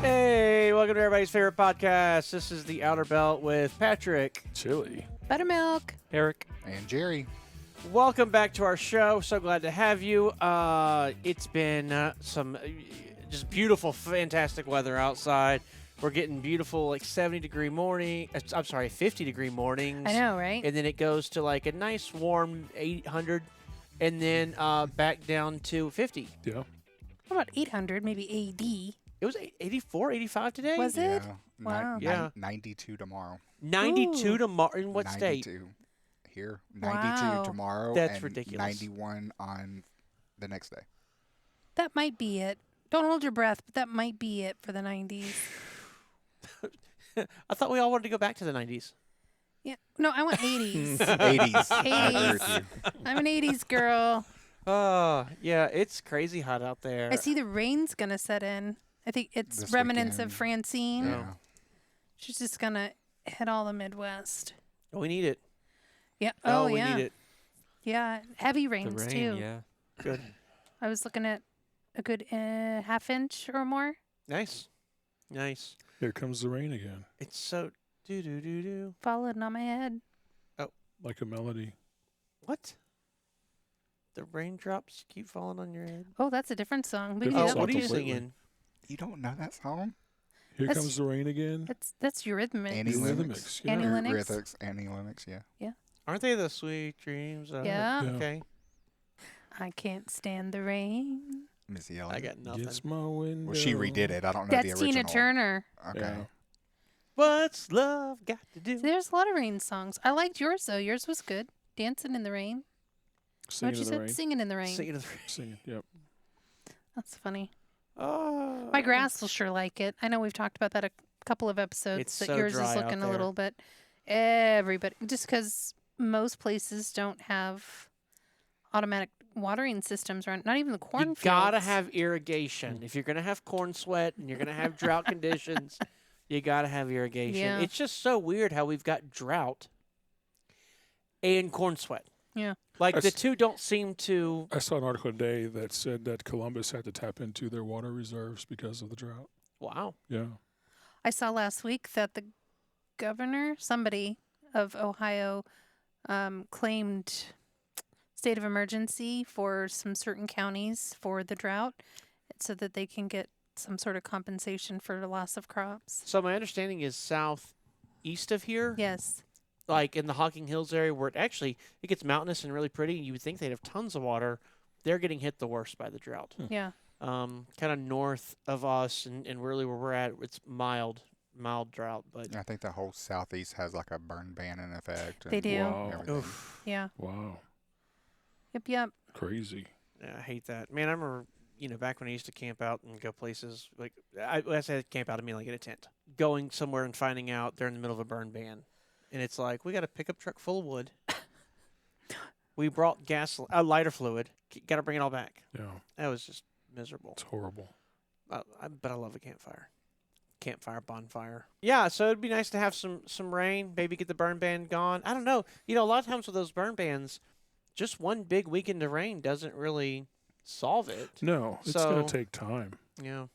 Hey, welcome to everybody's favorite podcast. This is the Outer Belt with Patrick, Chili, Buttermilk, Eric, and Jerry. Welcome back to our show. So glad to have you. It's been some just beautiful, fantastic weather outside. We're getting beautiful, like 70-degree morning. I'm sorry, 50-degree mornings. I know, right? And then it goes to like a nice warm 800, and then back down to 50. yeah. What about 800, maybe AD? It was 84, 85 today. Was it? Yeah. Wow. Yeah. 92 tomorrow. 92 Ooh. tomorrow. In what 92 state? here. 92 Wow. tomorrow. That's and ridiculous. 91 on the next day. That might be it. Don't hold your breath, but that might be it for the 90s. I thought we all wanted to go back to the 90s. Yeah. No, I want 80s. 80s. I agree with 80s. you. I'm an 80s girl. Yeah, it's crazy hot out there. I see the rain's going to set in. I think it's This remnants weekend. of Francine. Yeah. She's just going to hit all the Midwest. We need it. Yeah. Oh, Oh, we yeah. need it. Yeah. Heavy The rains, rain, too. yeah. Good. I was looking at a good half inch or more. Nice. Nice. Here comes the rain again, It's so do. Falling on my head. like a melody. What? The raindrops keep falling on your head. Oh, that's a different song. We can do Different that song What are one you too. completely. singing? You don't know that song? Here That's- comes the rain again. That's Eurythmics. Annie Lennox. Eurythmics, yeah. Annie Lennox. Rhythmics, Annie Lennox, yeah. Aren't they the sweet dreams? Of Yeah. Yeah. Okay. I can't stand the rain. Missy Elliott. I got nothing. Gets my window. Well, she redid it. I don't know That's the original. Tina Turner. Okay. Yeah. What's love got to do? See, there's a lot of rain songs. I liked yours though. Yours was good. Dancing in the rain. Singing What in you the said? rain. Singing in the rain. Singing to the rain. Singing. Yep. That's funny. Oh. My grass will sure like it. I know we've talked about that a couple of episodes. It's that so yours dry is out looking a there. little bit. Everybody, just because most places don't have automatic watering systems around. Not even the You cornfields. gotta have irrigation. If you're gonna have corn sweat and you're gonna have drought conditions, you gotta have irrigation. Yeah. It's just so weird how we've got drought and corn sweat. Yeah. Like the That's- two don't seem to. I saw an article today that said that Columbus had to tap into their water reserves because of the drought. Wow. Yeah. I saw last week that the governor, somebody of Ohio, claimed state of emergency for some certain counties for the drought so that they can get some sort of compensation for the loss of crops. So my understanding is southeast of here, Yes. like in the Hocking Hills area, where it gets mountainous and really pretty. And you would think they'd have tons of water. They're getting hit the worst by the drought. Yeah. Kind of north of us, and really where we're at, it's mild drought. But I think the whole southeast has like a burn ban in effect. They and do. Wow. everything. oof, Yeah. Wow. Yep. Crazy. yeah, I hate that. Man, I remember back when I used to camp out and go places like I said camp out, I mean like in a tent, going somewhere and finding out they're in the middle of a burn ban, and it's like we got a pickup truck full of wood. We brought lighter fluid. Got to bring it all back. Yeah. That was just miserable. It's horrible. But I love a campfire, bonfire. Yeah, so it'd be nice to have some rain, maybe get the burn ban gone. I don't know. A lot of times with those burn bans, just one big weekend of rain doesn't really solve it. No, it's going to take time. Yeah.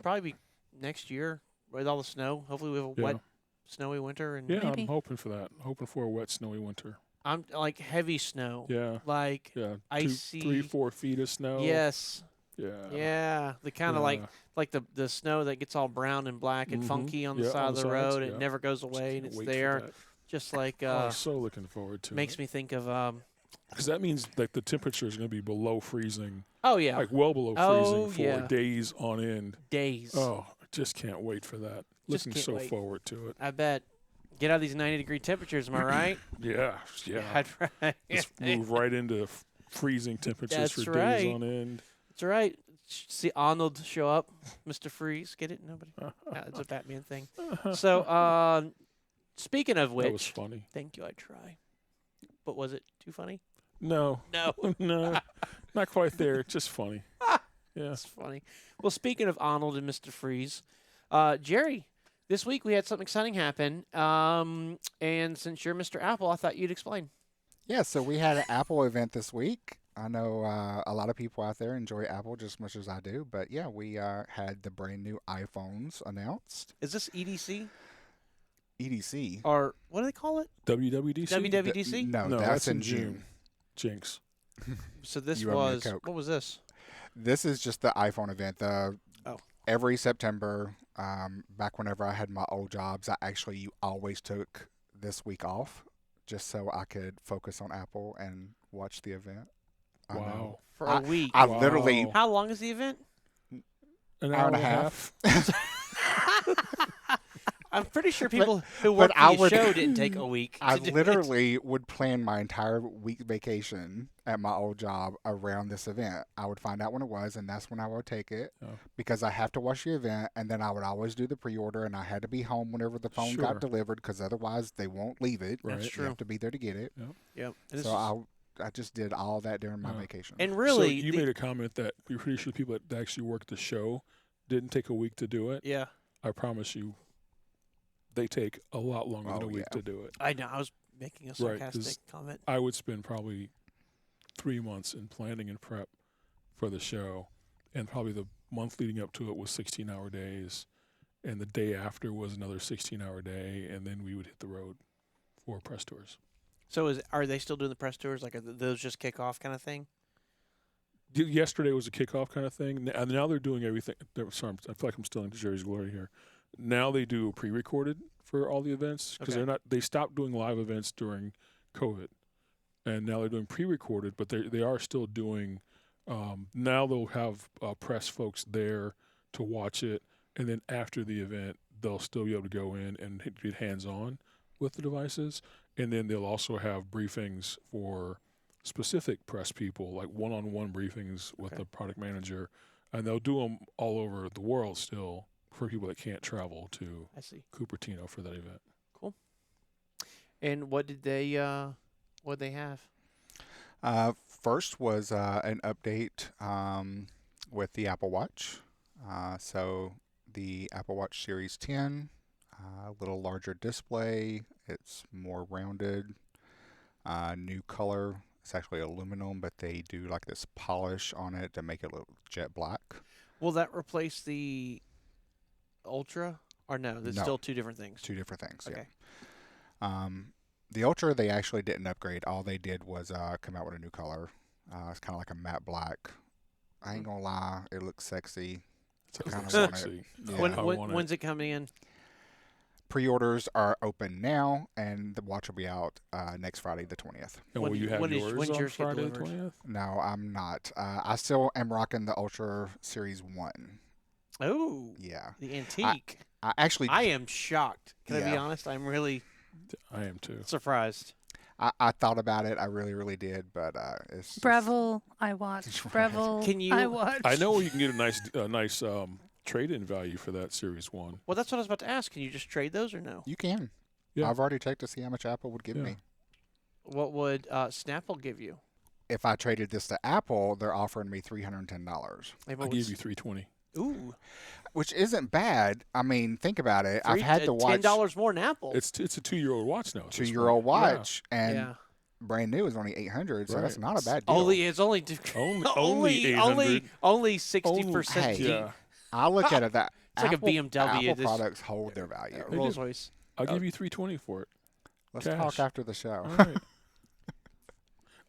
Probably be next year with all the snow. Hopefully we have a Yeah. wet, snowy winter. And Yeah, Maybe. I'm hoping for that. Hoping for a wet, snowy winter. I'm like heavy snow. Yeah. Like, Yeah. Icy. 3, 4 feet of snow. yes. Yeah. Yeah. The kind of Yeah. like the snow that gets all brown and black and Mhm. funky on the Yeah, side on of the the sides, road. yeah. It never goes Just away can't and it's wait for there. that. Just like I'm so looking forward to makes it. me think of Because that means like the temperature is going to be below freezing, oh yeah, like well below Oh, freezing for yeah. days on end. days. Oh, I just can't wait for that. Just Looking can't so wait. forward to it. I bet. Get out of these 90-degree temperatures, am I right? Yeah. Yeah. That's right. Just move right into freezing temperatures That's for right. days on end. That's right. See Arnold show up, Mr. Freeze. Get it? Nobody. It's a Batman thing. So, speaking of That was which, funny. thank you. I try. But was it too funny? No. No. No. Not quite there. Just funny. Yeah. That's funny. Well, speaking of Arnold and Mr. Freeze, Jerry, this week we had something exciting happen. And since you're Mr. Apple, I thought you'd explain. Yeah, so we had an Apple event this week. I know a lot of people out there enjoy Apple just as much as I do, but yeah, we had the brand new iPhones announced. Is this EDC EDC. or what do they call it? WWDC? WWDC? No, No, that's in June. Jinx. So this You owe me a was Coke. what was this? This is just the iPhone event. Oh. Every September, back whenever I had my old jobs, I actually always took this week off just so I could focus on Apple and watch the event. I know. Wow. For a week. I Wow. literally How long is the event? An hour and a half. I'm pretty sure people who work I for the would- show didn't take a week. I to do it. literally would plan my entire week vacation at my old job around this event. I would find out when it was, and that's when I would take it Oh. because I have to watch the event, and then I would always do the pre-order, and I had to be home whenever the phone got Sure. delivered because otherwise they won't leave it. Right. That's You true. have to be there to get it. Yep. And, So I just did all that during my Yeah. vacation. and really, so you made a comment that you're pretty sure the people that actually worked the show didn't take a week to do it. yeah, I promise you, they take a lot longer than Oh, a week yeah. to do it. I know. I was making a Right, 'cause sarcastic comment. I would spend probably 3 months in planning and prep for the show, and probably the month leading up to it was 16-hour days, and the day after was another 16-hour day, and then we would hit the road for press tours. So are they still doing the press tours? Like, are those just kickoff kind of thing? Yesterday was a kickoff kind of thing, and now they're doing everything. Sorry, I feel like I'm stealing Jerry's glory here. Now they do pre-recorded for all the events because Okay. they stopped doing live events during COVID, and now they're doing pre-recorded, but they are still doing. Now they'll have press folks there to watch it, and then after the event, they'll still be able to go in and get hands-on with the devices, and then they'll also have briefings for specific press people, like one-on-one briefings with Okay. the product manager, and they'll do them all over the world still for people that can't travel to I see. Cupertino for that event. And what did they have? First was an update with the Apple Watch. So the Apple Watch Series 10, a little larger display. It's more rounded. New color. It's actually aluminum, but they do like this polish on it to make it look jet black. Will that replace the Ultra? Or no? There's No. still two different things. Two different things. Okay. Yeah. The Ultra, they actually didn't upgrade. All they did was come out with a new color. It's kind of like a matte black. I ain't gonna lie, it looks sexy. Sounds kinda like want it. sexy. Yeah. When, I when, want when's it coming in? Pre-orders are open now, and the watch will be out next Friday, the 20th. And When will do you you- have when is- yours when's on yours get Friday the delivered? 20th? No, I'm not. I still am rocking the Ultra Series 1. Oh, Yeah. the antique. I actually, I am shocked. Can I be Yeah. honest? I'm really I am too. surprised. I thought about it. I really, really did, but it's just- Bravo, I watch. Right. Bravo, Can you- I watch. I know where you can get a nice trade-in value for that Series 1. Well, that's what I was about to ask. Can you just trade those or no? You can. Yeah. I've already checked to see how much Apple would give Yeah. me. What would Snapple give you? If I traded this to Apple, they're offering me $310, Like, I'll what give would you $320. Ooh, which isn't bad. I mean, think about it. I've had the watch, $10 more than Apple. It's a 2-year-old watch now. at this 2-year-old point. Yeah. watch, and yeah. brand new is only $800, so that's Right. not a bad deal. It's only Only 800. only 60% Hey. cheap. Yeah. I look at it that It's like a Apple, BMW, Apple this- products hold their value. They Rolls do. Royce. I'll give you $320 for it. Let's cash. talk after the show. All right.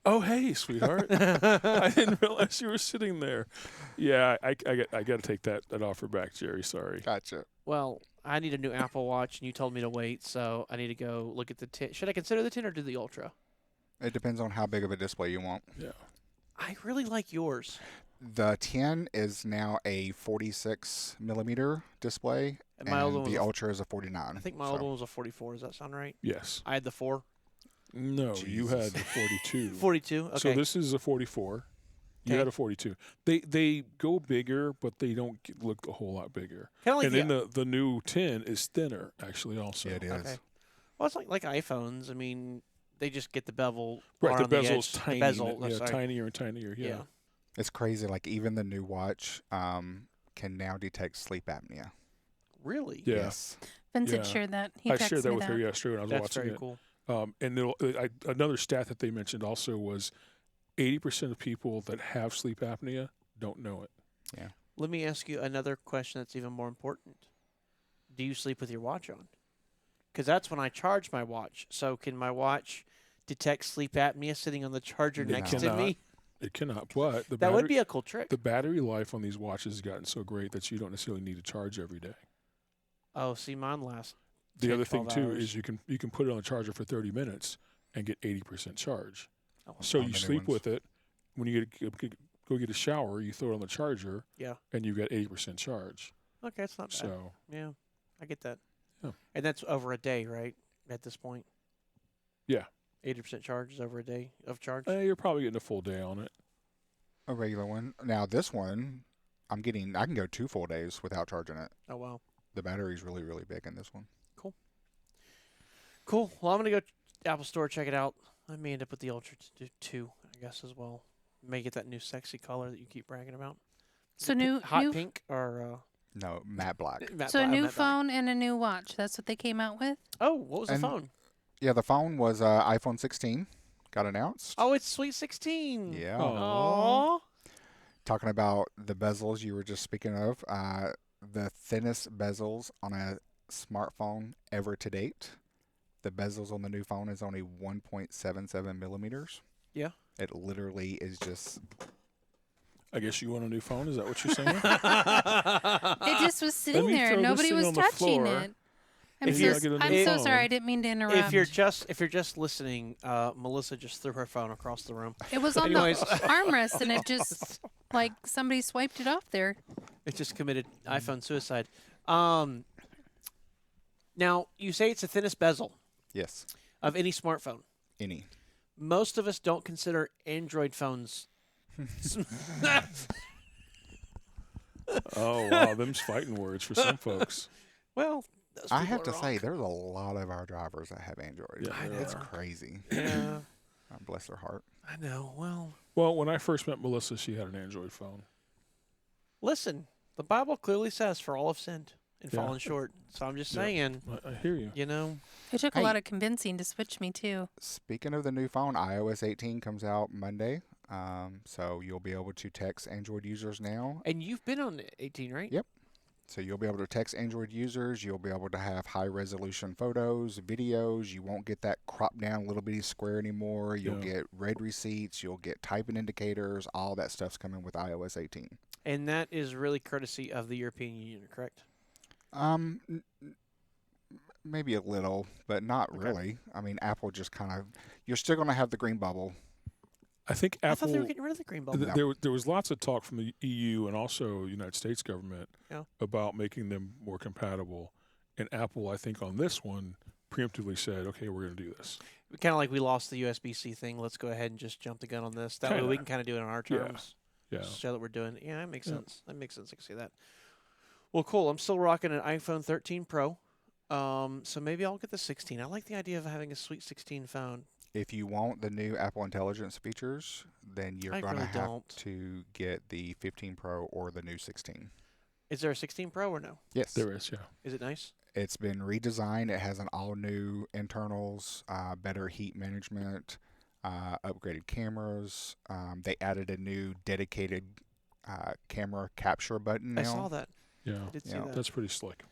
Oh, hey, sweetheart. I didn't realize you were sitting there. Yeah, I got to take that offer back, Jerry. Sorry. Gotcha. Well, I need a new Apple Watch, and you told me to wait, so I need to go look at the 10. Should I consider the 10 or do the Ultra? It depends on how big of a display you want. Yeah. I really like yours. The 10 is now a 46 millimeter display, And my old one and was the a- Ultra is a 49. I think my old one was a 44. Does that sound right? Yes. I had the 4. No, you Jesus. had the 42. 42. Okay. So this is a 44. You Okay. had a 42. They go bigger, but they don't look a whole lot bigger. kind of like And the, then the new 10 is thinner, actually, also. Yeah, it is. Okay. Well, it's like iPhones. I mean, they just get the bevel. Right, bar the on the bezel's edge. tiny. The bezel. Yeah, sorry. tinier and tinier. Yeah. Yeah. It's crazy. Like even the new watch can now detect sleep apnea. Really? Yeah. Yes. Vincent Yeah. shared that. He I texted shared that me with her yesterday when I was That's watching very it. cool. And another stat that they mentioned also was 80% of people that have sleep apnea don't know it. Yeah. Let me ask you another question that's even more important. Do you sleep with your watch on? Because that's when I charge my watch. So can my watch detect sleep apnea sitting on the charger It next to cannot. me? It cannot. But That would be a cool trick. the battery life on these watches has gotten so great that you don't necessarily need to charge every day. Oh, see, mine lasts. The 10, other thing 12 too hours. is you can put it on the charger for 30 minutes and get 80% charge. Oh, So On you the new sleep ones. with it. When you go get a shower, you throw it on the charger, yeah. and you've got 80% charge. Okay, it's not bad. So Yeah, I get that. Yeah. And that's over a day, right? At this point. Yeah. 80% charge is over a day of charge. you're probably getting a full day on it. A regular one. Now this one, I can go 2 full days without charging it. Oh wow. The battery's really, really big in this one. Cool. Well, I'm gonna go Apple Store, check it out. I may end up with the Ultra 2, I guess, as well. May get that new sexy color that you keep bragging about. So The new, hot new pink or No, matte black. matte so a black- new matte black. phone and a new watch. That's what they came out with. Oh, what was the And- phone? Yeah, the phone was iPhone 16. Got announced. Oh, it's Sweet 16. Yeah. Aww. Talking about the bezels you were just speaking of, the thinnest bezels on a smartphone ever to date. The bezels on the new phone is only 1.77 millimeters. Yeah. It literally is just. I guess you want a new phone. Is that what you're saying? It just was sitting me there. throw this Nobody thing was on the touching floor. it. I'm If so, you're- I get a new I'm so phone. sorry. I didn't mean to interrupt. if you're just listening, Melissa just threw her phone across the room. It was on Anyways. the armrest, and it just like somebody swiped it off there. It just committed iPhone suicide. Now you say it's the thinnest bezel Yes. of any smartphone. Any. Most of us don't consider Android phones. Oh wow, them's fighting words for some folks. Well, those I people have are to wrong. say, there's a lot of our drivers that have Android. Yeah, It's there are. crazy. Yeah, Bless their heart. I know. Well, Well, when I first met Melissa, she had an Android phone. listen, the Bible clearly says, "For all have sinned and Yeah. fallen short." So I'm just Yeah. saying, I hear you. you know, It took Hey. a lot of convincing to switch me too. Speaking of the new phone, iOS 18 comes out Monday. So you'll be able to text Android users now. and you've been on 18, right? Yep. So you'll be able to text Android users. You'll be able to have high resolution photos, videos. You won't get that cropped down little bitty square anymore. You'll Yeah. get red receipts. You'll get typing indicators. All that stuff's coming with iOS 18. And that is really courtesy of the European Union, correct? Maybe a little, but not Okay. really. I mean, Apple just kind of. You're still going to have the green bubble. I think I thought they were Apple. getting rid of the green bubble. There was lots of talk from the EU and also United States government Yeah. about making them more compatible. And Apple, I think, on this one, preemptively said, "Okay, we're going to do this." Kind of like we lost the USB-C thing. Let's go ahead and just jump the gun on this. That way we Kinda. can kind of do it on our Yeah. terms. Yeah. Show that we're doing it. Yeah, that makes Yeah. sense. That makes sense. I can see that. Well, cool. I'm still rocking an iPhone 13 Pro. So maybe I'll get the 16. I like the idea of having a sweet 16 phone. If you want the new Apple Intelligence features, then you're I going to really have don't. to get the 15 Pro or the new 16. Is there a 16 Pro or no? Yes. There is, yeah. Is it nice? It's been redesigned. It has an all new internals, better heat management, upgraded cameras. They added a new dedicated camera capture button now. I saw that. Yeah. I did see Yeah. that. That's pretty slick.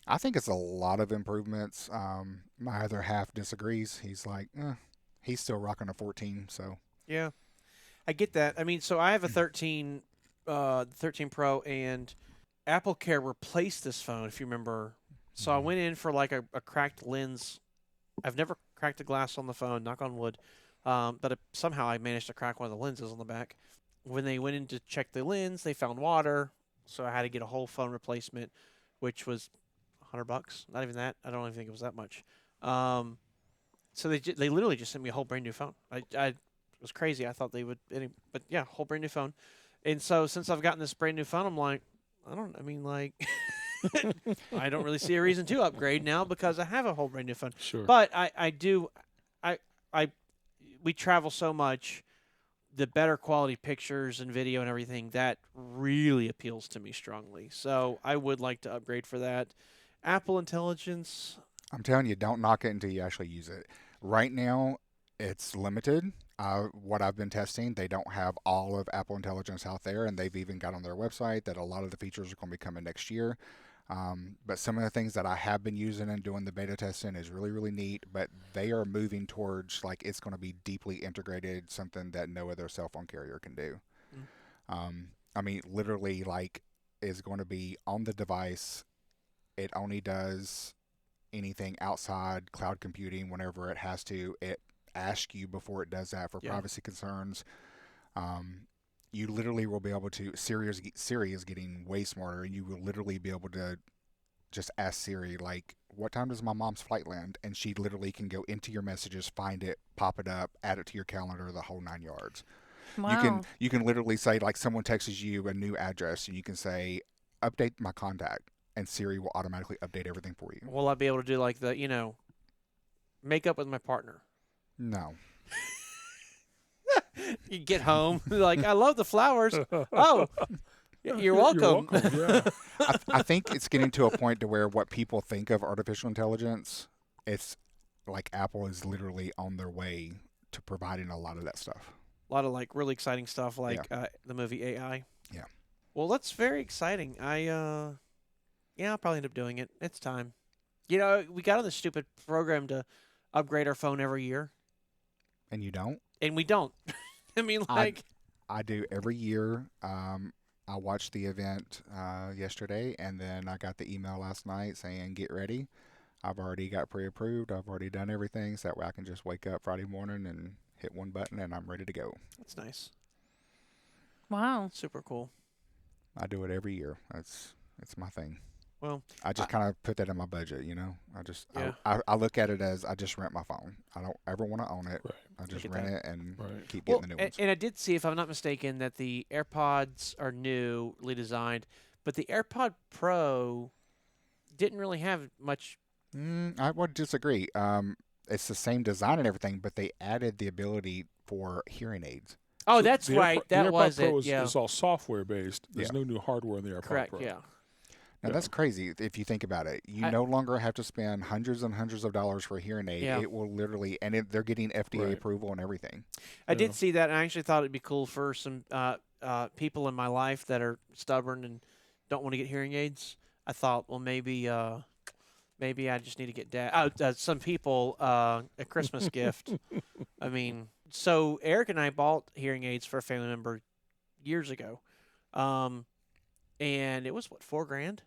I think it's a lot of improvements. My other half disagrees. He's like, he's still rocking a 14. So Yeah, I get that. I mean, so I have a 13 Pro, and Apple Care replaced this phone, if you remember. So I went in for like a cracked lens. I've never cracked a glass on the phone, knock on wood, but somehow I managed to crack one of the lenses on the back. When they went in to check the lens, they found water, so I had to get a whole phone replacement, which was $100. Not even that. I don't even think it was that much. So they literally just sent me a whole brand new phone. I it was crazy. I thought they would, but yeah, whole brand new phone. And so since I've gotten this brand new phone, I'm like, I don't really see a reason to upgrade now because I have a whole brand new phone. Sure. But we travel so much, the better quality pictures and video and everything, that really appeals to me strongly. So I would like to upgrade for that. Apple Intelligence, I'm telling you, don't knock it until you actually use it. Right now, it's limited. What I've been testing, they don't have all of Apple Intelligence out there, and they've even got on their website that a lot of the features are going to be coming next year. But some of the things that I have been using and doing the beta testing is really, really neat. But they are moving towards like it's going to be deeply integrated, something that no other cell phone carrier can do. I mean, literally, like, is going to be on the device. It only does anything outside cloud computing whenever it has to. It asks you before it does that for privacy concerns. You literally will be able to. Siri is getting way smarter, and you will literally be able to just ask Siri, like, what time does my mom's flight land? And she literally can go into your messages, find it, pop it up, add it to your calendar, the whole 9 yards. Wow. You can literally say, like, someone texts you a new address, and you can say, update my contact, and Siri will automatically update everything for you. Will I be able to do like the, make up with my partner? No. You get home, like, I love the flowers. Oh, you're welcome. Yeah. I think it's getting to a point to where what people think of artificial intelligence, it's like Apple is literally on their way to providing a lot of that stuff. A lot of like really exciting stuff, like the movie AI. Yeah. Well, that's very exciting. I'll probably end up doing it. It's time. We got on this stupid program to upgrade our phone every year, And you don't? and we don't. I mean, like, I do every year. I watched the event yesterday, and then I got the email last night saying, get ready. I've already got pre-approved. I've already done everything, so that way I can just wake up Friday morning and hit one button, and I'm ready to go. that's nice. Wow. Super cool. I do it every year. It's my thing. Well, I just kind of put that in my budget, Yeah. I look at it as I just rent my phone. I don't ever want to own it. Right. I just Look at rent that. it and Right. keep well, getting the new ones. and I did see, if I'm not mistaken, that the AirPods are newly designed, but the AirPod Pro didn't really have much. I would disagree. It's the same design and everything, but they added the ability for hearing aids. Oh, So that's the right. AirPod, That the AirPod was Pro it. is, Yeah. is all software based. There's Yeah. no new hardware in the AirPod Correct. Pro. Yeah. Now, that's crazy if you think about it. You no longer have to spend hundreds and hundreds of dollars for a hearing aid. Yeah. It will literally, and they're getting FDA Right. approval and everything. I Yeah. did see that, and I actually thought it'd be cool for some people in my life that are stubborn and don't want to get hearing aids. I thought, well, maybe I just need to get some people a Christmas gift. I mean, so Eric and I bought hearing aids for a family member years ago, and it was what, $4,000,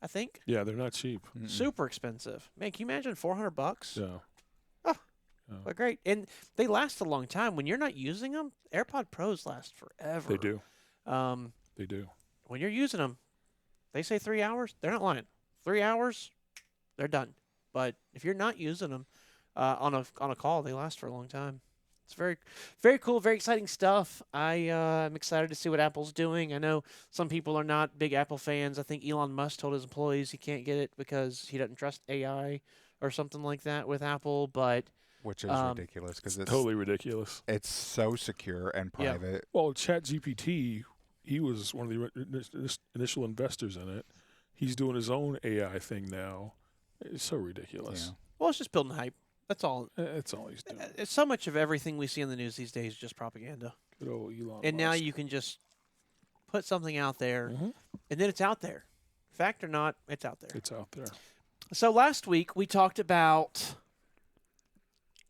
I think. Yeah, they're not cheap. Mm-mm. Super expensive. Man, can you imagine $400? Yeah. Oh. Yeah. But great, and they last a long time. When you're not using them, AirPod Pros last forever. They do. Um, They do. when you're using them, they say 3 hours. They're not lying. 3 hours, they're done. But if you're not using them on a call, they last for a long time. It's very, very cool, very exciting stuff. I'm excited to see what Apple's doing. I know some people are not big Apple fans. I think Elon Musk told his employees he can't get it because he doesn't trust AI or something like that with Apple. But Which is ridiculous because it's Totally ridiculous. it's so secure and Yeah. private. Well, ChatGPT, he was one of the initial investors in it. He's doing his own AI thing now. It's so ridiculous. Yeah. well, it's just building hype. That's all. That's all he's doing. It's so much of everything we see in the news these days is just propaganda. Good old Elon And now Musk. you can just put something out there, Mhm. and then it's out there. Fact or not, it's out there. It's out there. So last week we talked about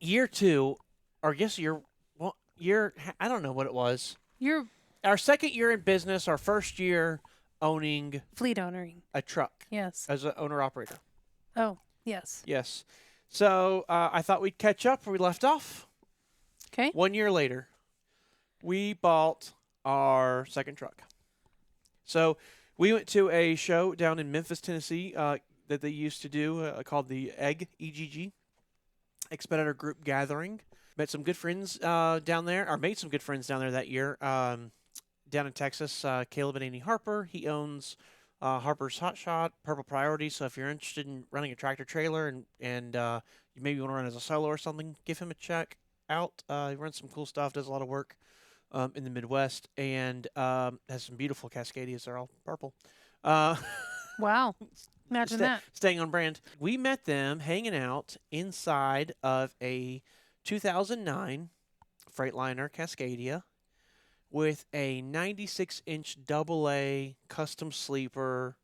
year 2, or I guess I don't know what it was. You're Our second year in business, our first year owning fleet owning. a truck Yes. as an owner-operator. Oh, yes. Yes. So I thought we'd catch up where we left off. Okay. 1 year later, we bought our second truck. So we went to a show down in Memphis, Tennessee, that they used to do called the Egg Expeditor Group Gathering. Met some good friends down there, or made some good friends down there that year. Down in Texas, Caleb and Annie Harper. He owns Harper's Hot Shot, Purple Priority. So if you're interested in running a tractor trailer and you maybe want to run as a solo or something, give him a check out. He runs some cool stuff, does a lot of work in the Midwest, and has some beautiful Cascadias. They're all purple. Wow. Imagine that. Staying on brand. We met them hanging out inside of a 2009 Freightliner Cascadia with a 96-inch AA custom sleeper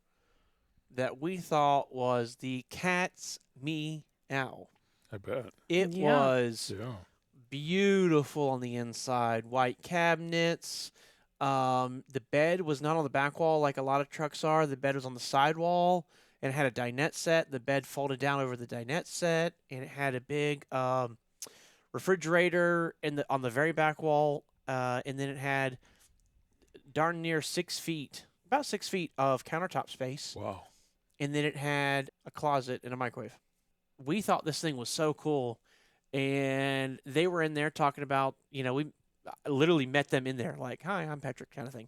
that we thought was the cat's meow. I bet. It Yeah. was Yeah. beautiful on the inside. White cabinets. The bed was not on the back wall like a lot of trucks are. The bed was on the side wall, and it had a dinette set. The bed folded down over the dinette set, and it had a big refrigerator on the very back wall, and then it had darn near 6 feet, about 6 feet of countertop space, Wow. and then it had a closet and a microwave. We thought this thing was so cool, and they were in there talking about, we literally met them in there, like, "Hi, I'm Patrick," kind of thing,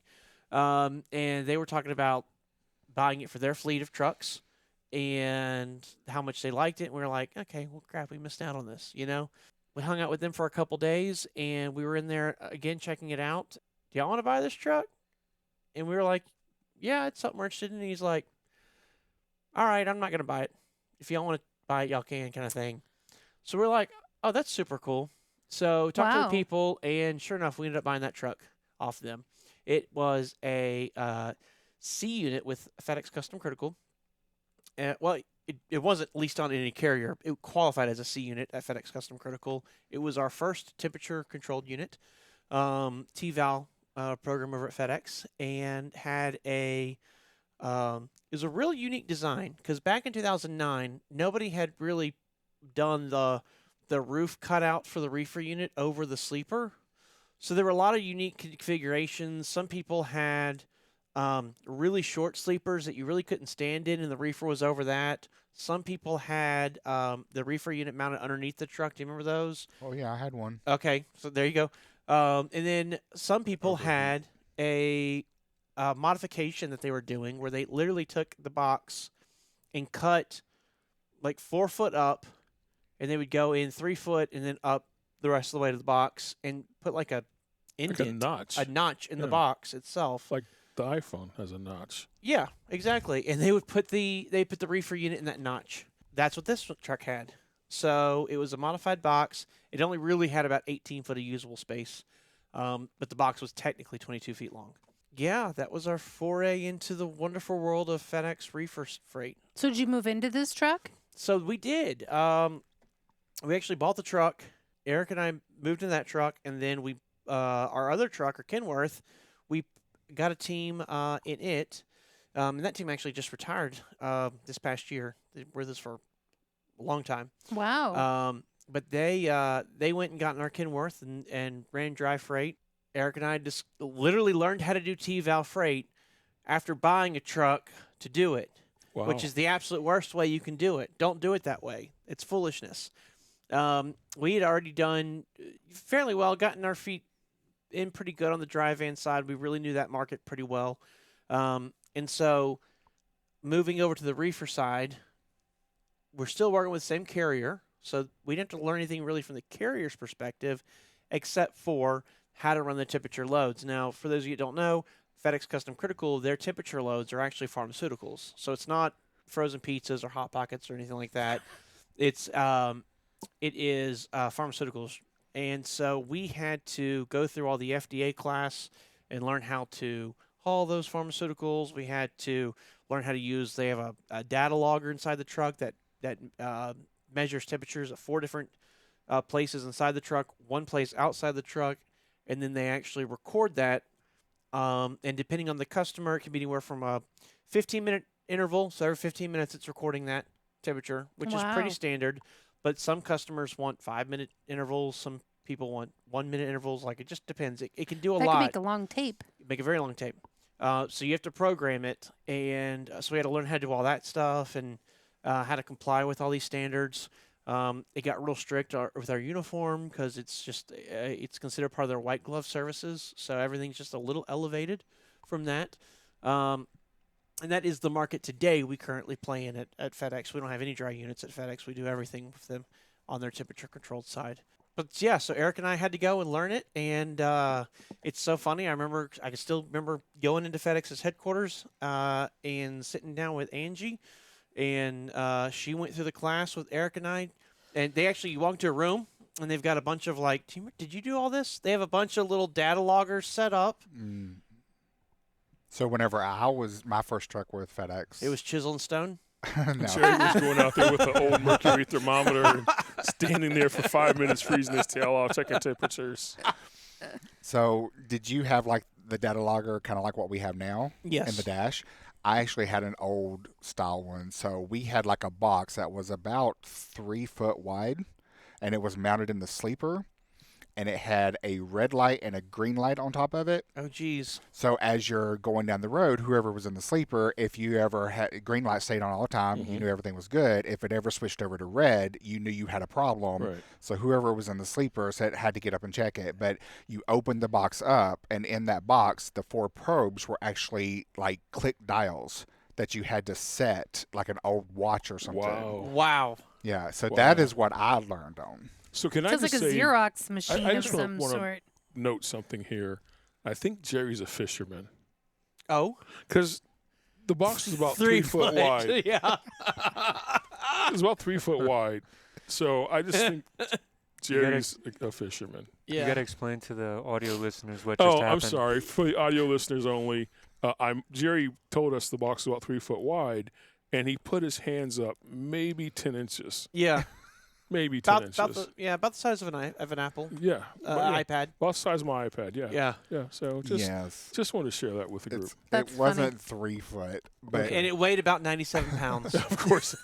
and they were talking about buying it for their fleet of trucks and how much they liked it. And we were like, okay, well, crap, we missed out on this, We hung out with them for a couple days, and we were in there again checking it out. "Do y'all want to buy this truck?" And we were like, "Yeah, it's something we're interested in." And he's like, "All right, I'm not going to buy it. If y'all want to buy it, y'all can," kind of thing. So we're like, "Oh, that's super cool." So talked to the Wow. people, and sure enough, we ended up buying that truck off them. It was a C unit with FedEx Custom Critical. Well, it wasn't leased on any carrier. It qualified as a C unit at FedEx Custom Critical. It was our first temperature-controlled unit, T-Val program over at FedEx, and had it was a really unique design because back in 2009, nobody had really done the roof cutout for the reefer unit over the sleeper. So there were a lot of unique configurations. Some people had really short sleepers that you really couldn't stand in, and the reefer was over that. Some people had the reefer unit mounted underneath the truck. Do you remember those? Oh yeah, I had one. Okay, so there you go. And then some people had a modification that they were doing where they literally took the box and cut like 4 foot up, and they would go in 3 foot and then up the rest of the way to the box and put like a indent, notch. a notch in the Yeah. box itself. Like the iPhone has a notch. Yeah, exactly. And they would put the reefer unit in that notch. That's what this truck had. So it was a modified box. It only really had about 18 foot of usable space, but the box was technically 22 feet long. Yeah, that was our foray into the wonderful world of FedEx reefer freight. So did you move into this truck? So we did. We actually bought the truck. Eric and I moved in that truck, and then we our other truck, or Kenworth, we got a team in it, and that team actually just retired this past year. They were with us for a long time. Wow. But they went and got in our Kenworth and ran dry freight. Eric and I just literally learned how to do T-Val freight after buying a truck to do it, Wow. which is the absolute worst way you can do it. Don't do it that way. It's foolishness. We had already done fairly well, gotten our feet in pretty good on the dry van side. We really knew that market pretty well. And so moving over to the reefer side, we're still working with the same carrier. So we didn't have to learn anything really from the carrier's perspective, except for how to run the temperature loads. Now, for those of you who don't know, FedEx Custom Critical, their temperature loads are actually pharmaceuticals. So it's not frozen pizzas or Hot Pockets or anything like that. It is pharmaceuticals. And so we had to go through all the FDA class and learn how to haul those pharmaceuticals. We had to learn how to use, they have a data logger inside the truck that measures temperatures at 4 different places inside the truck, 1 place outside the truck, and then they actually record that. And depending on the customer, it can be anywhere from a 15-minute interval. So every 15 minutes, it's recording that temperature, which is pretty Wow. standard. But some customers want 5-minute intervals. Some people want 1-minute intervals. Like, it just depends. It can do a That lot. could make a long tape. Make a very long tape. So you have to program it. And so we had to learn how to do all that stuff and how to comply with all these standards. It got real strict with our uniform because it's just it's considered part of their white glove services. So everything's just a little elevated from that. And that is the market today we currently play in at FedEx. We don't have any dry units at FedEx. We do everything with them on their temperature-controlled side. But, yeah, so Eric and I had to go and learn it, and it's so funny. I can still remember going into FedEx's headquarters and sitting down with Angie and she went through the class with Eric and I, and they actually you walk into a room and they've got a bunch of like, did you do all this? They have a bunch of little data loggers set up. So whenever my first truck with FedEx, It was chisel and stone. no. Jerry was going out there with an old mercury thermometer and standing there for 5 minutes, freezing his tail off, checking temperatures. So did you have like the data logger, kind of like what we have now Yes. in the dash? I actually had an old style one. So we had like a box that was about 3 foot wide, and it was mounted in the sleeper, and it had a red light and a green light on top of it. Oh, geez. So as you're going down the road, whoever was in the sleeper, if you ever had green light stayed on all the time, you knew everything was good. If it ever switched over to red, you knew you had a problem. Right. So whoever was in the sleeper had to get up and check it. But you opened the box up, and in that box, the 4 probes were actually like click dials that you had to set, like an old watch or something. Wow. Yeah. So Wow. that is what I learned on. So can I Sounds just like a say, Xerox machine I of just some wanna sort. note something here. I think Jerry's a fisherman Oh. because the box is about 3 foot wide. Yeah. It's about 3 foot wide. So I just think Jerry's a fisherman. Yeah. You got to explain to the audio listeners what just Oh, happened. I'm sorry. For the audio listeners only, Jerry told us the box is about 3 foot wide, and he put his hands up maybe 10 inches. Yeah. Maybe 10 inches. About the size of an apple. Yeah. But yeah, iPad. about the size of my iPad, yeah. Yeah. Yeah, so Yes. just wanted to share that with the group. That's It wasn't 3 foot, but And it weighed about 97 pounds. Of course.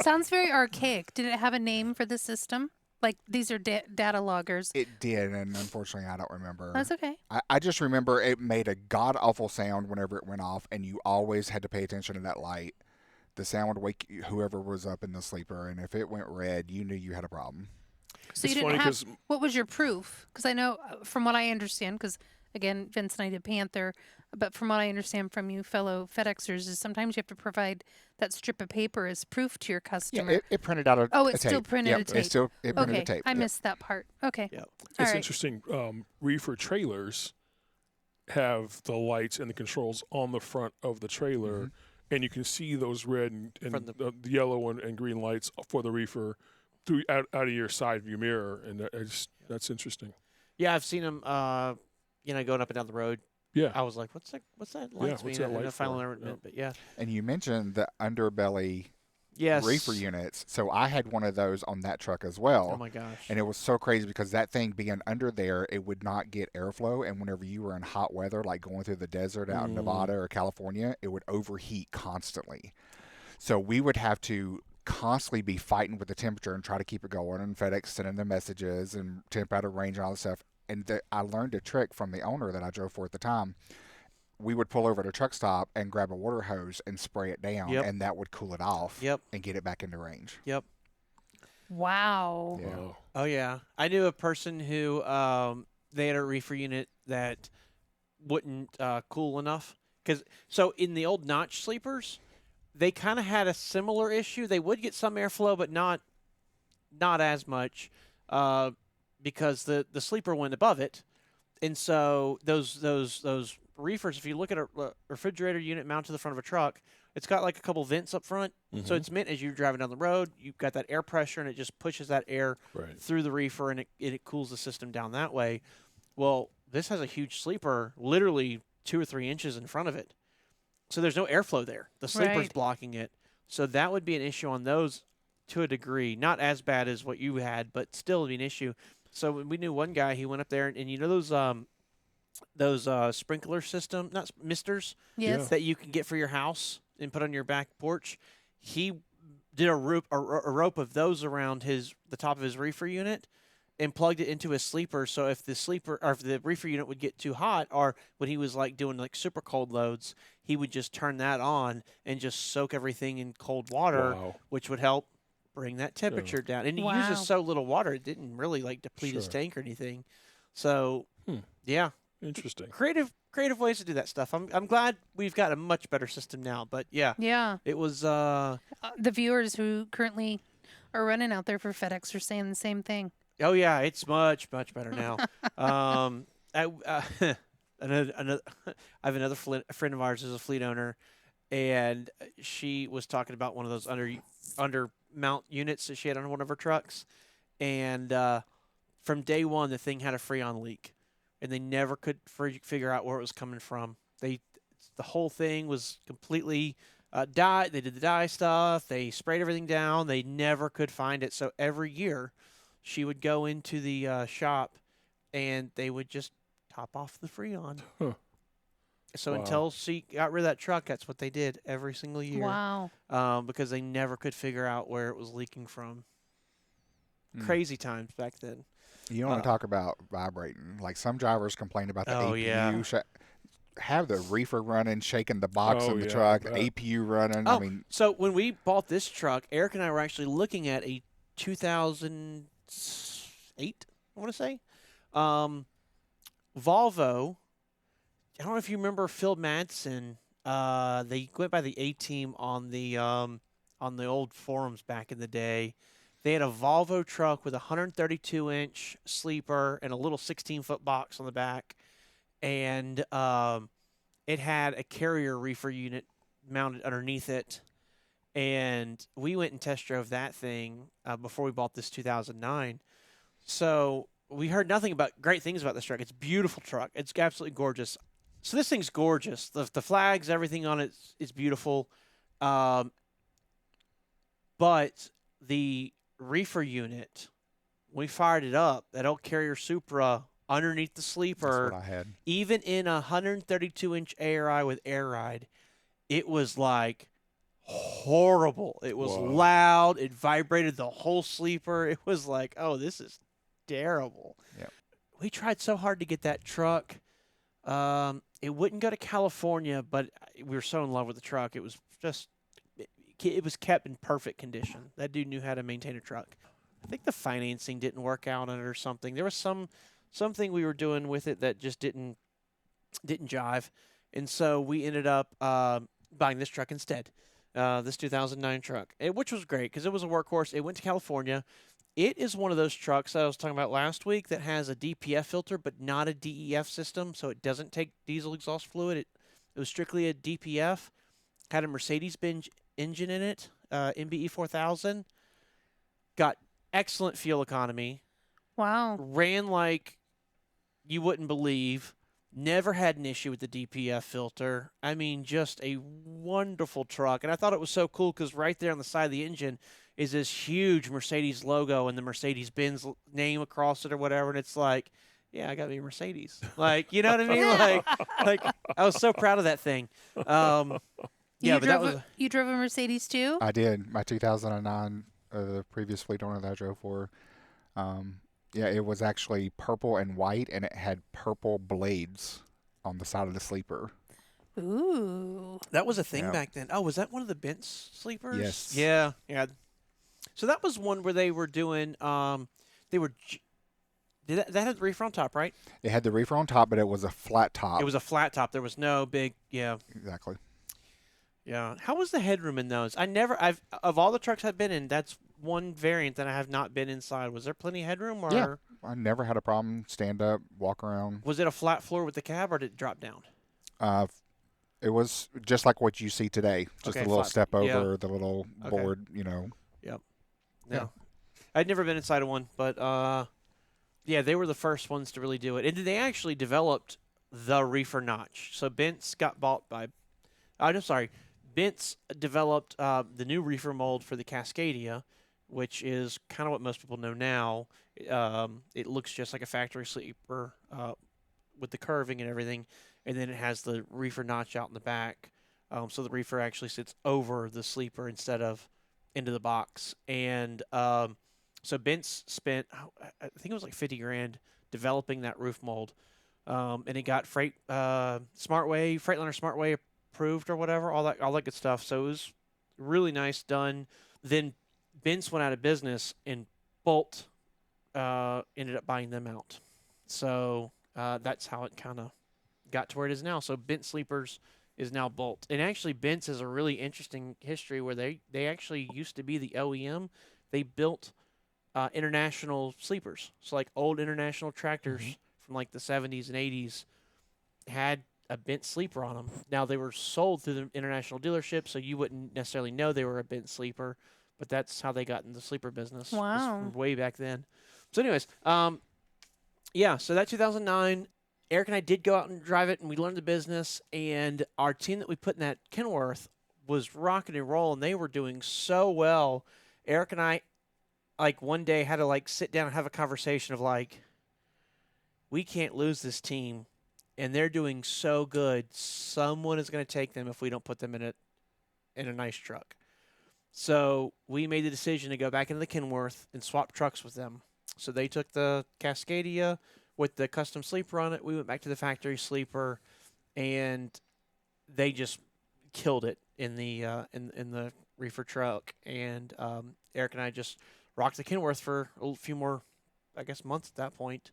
Sounds very archaic. Did it have a name for the system? Like these are data loggers. it did, and unfortunately I don't remember. That's okay. I just remember it made a god-awful sound whenever it went off, and you always had to pay attention to that light. The sound would wake whoever was up in the sleeper, and if it went red, you knew you had a problem. So It's you funny didn't have. 'cause- What was your proof? Because I know, from what I understand, because again, Vince and I did Panther, but from what I understand from you fellow FedExers, is sometimes you have to provide that strip of paper as proof to your customer. Yeah, it printed out a Oh, a it still tape. printed Yep, a tape. It printed Okay, a tape. I Yep. missed that part. Okay. Yep. All It's right. interesting. Reefer trailers have the lights and the controls on the front of the trailer, and you can see those red and From the yellow and green lights for the reefer out of your side view mirror, and that's interesting. Yeah, I've seen them. Going up and down the road. Yeah. I was like, "What's that? What's that light what's mean?" that And light I finally for? learned what it meant. But yeah. And you mentioned the underbelly Yes. reefer units. So I had one of those on that truck as well. Oh my gosh. And it was so crazy because that thing being under there, it would not get airflow. And whenever you were in hot weather, like going through the desert out in Nevada or California, it would overheat constantly. So we would have to constantly be fighting with the temperature and try to keep it going. And FedEx sending them messages and temp out of range and all this stuff. And I learned a trick from the owner that I drove for at the time. We would pull over at a truck stop and grab a water hose and spray it down, Yep. and that would cool it off Yep. and get it back into range. Yep. Wow. Yeah. Wow. Oh yeah. I knew a person who they had a reefer unit that wouldn't cool enough. So in the old notch sleepers, they kind of had a similar issue. They would get some airflow, but not as much because the sleeper went above it, and so those reefers. If you look at a refrigerator unit mounted to the front of a truck, it's got like a couple vents up front. So it's meant as you're driving down the road, you've got that air pressure, and it just pushes that air Right. through the reefer, and it cools the system down that way. Well, this has a huge sleeper, literally 2 or 3 inches in front of it. So there's no airflow there. The sleeper's Right. blocking it. So that would be an issue on those to a degree. Not as bad as what you had, but still would be an issue. So we knew one guy, he went up there, and you know those sprinkler system, not misters, Yes. that you can get for your house and put on your back porch. He did a rope of those around the top of his reefer unit and plugged it into his sleeper. So if the sleeper or if the reefer unit would get too hot, or when he was like doing like super cold loads, he would just turn that on and just soak everything in cold water, Wow. which would help bring that temperature down. And he Wow. uses so little water, it didn't really like deplete his Sure. tank or anything. So yeah, Interesting. creative ways to do that stuff. I'm glad we've got a much better system now. But yeah, Yeah. it was The viewers who currently are running out there for FedEx are saying the same thing. oh yeah, it's much better now. I have another friend of ours who's a fleet owner, and she was talking about one of those under mount units that she had on one of her trucks, and from day one the thing had a Freon leak, and they never could figure out where it was coming from. The whole thing was completely dye. They did the dye stuff. They sprayed everything down. They never could find it. So every year, she would go into the shop, and they would just top off the Freon. Huh. So Wow. until she got rid of that truck, that's what they did every single year. Wow. Because they never could figure out where it was leaking from. Mm. Crazy times back then. You want to talk about vibrating? Like some drivers complain about the Oh, APU. yeah. Have the reefer running, shaking the box Oh, in the yeah, truck, I bet. APU running. Oh, I mean, so when we bought this truck, Eric and I were actually looking at a 2008, I want to say, Volvo. I don't know if you remember Phil Madsen. They went by the A-Team on the old forums back in the day. They had a Volvo truck with a 132-inch sleeper and a little 16-foot box on the back, and it had a carrier reefer unit mounted underneath it. And we went and test drove that thing before we bought this 2009. So we heard nothing but great things about this truck. It's a beautiful truck. It's absolutely gorgeous. So this thing's gorgeous. The flags, everything on it is beautiful. But the reefer unit, we fired it up, that old Carrier Supra underneath the that's sleeper, what I had. even in a 132-inch ARI with air ride, it was like horrible. It was Whoa. loud. It vibrated the whole sleeper. It was like, oh, this is terrible. Yep. We tried so hard to get that truck. It wouldn't go to California, but we were so in love with the truck. It was just, it was kept in perfect condition. That dude knew how to maintain a truck. I think the financing didn't work out on it or something. There was something we were doing with it that just didn't jive, and so we ended up buying this truck instead. This 2009 truck, which was great because it was a workhorse. It went to California. It is one of those trucks that I was talking about last week that has a DPF filter but not a DEF system, so it doesn't take diesel exhaust fluid. It was strictly a DPF. Had a Mercedes-Benz engine in it, MBE 4000. Got excellent fuel economy. Wow. Ran like you wouldn't believe. Never had an issue with the DPF filter. I mean, just a wonderful truck. And I thought it was so cool because right there on the side of the engine is this huge Mercedes logo and the Mercedes-Benz name across it or whatever. And it's like, yeah, I got to be a Mercedes. Like, you know what I mean? Like I was so proud of that thing. Yeah, but that was You drove a Mercedes too? I did. My 2009, the previous fleet owner that I drove for, yeah, it was actually purple and white, and it had purple blades on the side of the sleeper. Ooh. that was a thing Yeah. back then. Oh, was that one of the Benz sleepers? Yes. Yeah. So that was one where they were doing. That had the reefer on top, right? It had the reefer on top, but it was a flat top. It was a flat top. There was no big. Yeah. Exactly. Yeah. How was the headroom in those? Of all the trucks I've been in, that's one variant that I have not been inside. Was there plenty of headroom, or Yeah. I never had a problem. Stand up, walk around. was it a flat floor with the cab, or did it drop down? It was just like what you see today. Just Okay, a little flat. step over, Yeah. the little Okay. board, you know. No. Yeah. I'd never been inside of one, but yeah, they were the first ones to really do it. And they actually developed the reefer notch. So Bent's got bought by Bent's developed the new reefer mold for the Cascadia, which is kind of what most people know now. It looks just like a factory sleeper with the curving and everything, and then it has the reefer notch out in the back. So the reefer actually sits over the sleeper instead of into the box. And so Bent's spent, I think it was like $50,000 developing that roof mold, and it got Freightliner Smartway approved or whatever, all that good stuff. So it was really nice done. Then Bent's went out of business, and Bolt ended up buying them out. So that's how it kind of got to where it is now. So Bent Sleepers is now Bolt. And actually, Bent's is a really interesting history where they actually used to be the OEM. They built international sleepers. So like old international tractors from like the 70s and 80s had a bent sleeper on them. Now they were sold through the international dealership, so you wouldn't necessarily know they were a bent sleeper, but that's how they got in the sleeper business. was Wow. from way back then. So, anyways, yeah. So that 2009, Eric and I did go out and drive it, and we learned the business. And our team that we put in that Kenworth was rocking and rolling. They were doing so well. Eric and I, like, one day had to like sit down and have a conversation of like, we can't lose this team, and they're doing so good. Someone is going to take them if we don't put them in a nice truck. So we made the decision to go back into the Kenworth and swap trucks with them. So they took the Cascadia with the custom sleeper on it. We went back to the factory sleeper, and they just killed it in the in the Reefer truck. And Eric and I just rocked the Kenworth for a few more, I guess, months at that point.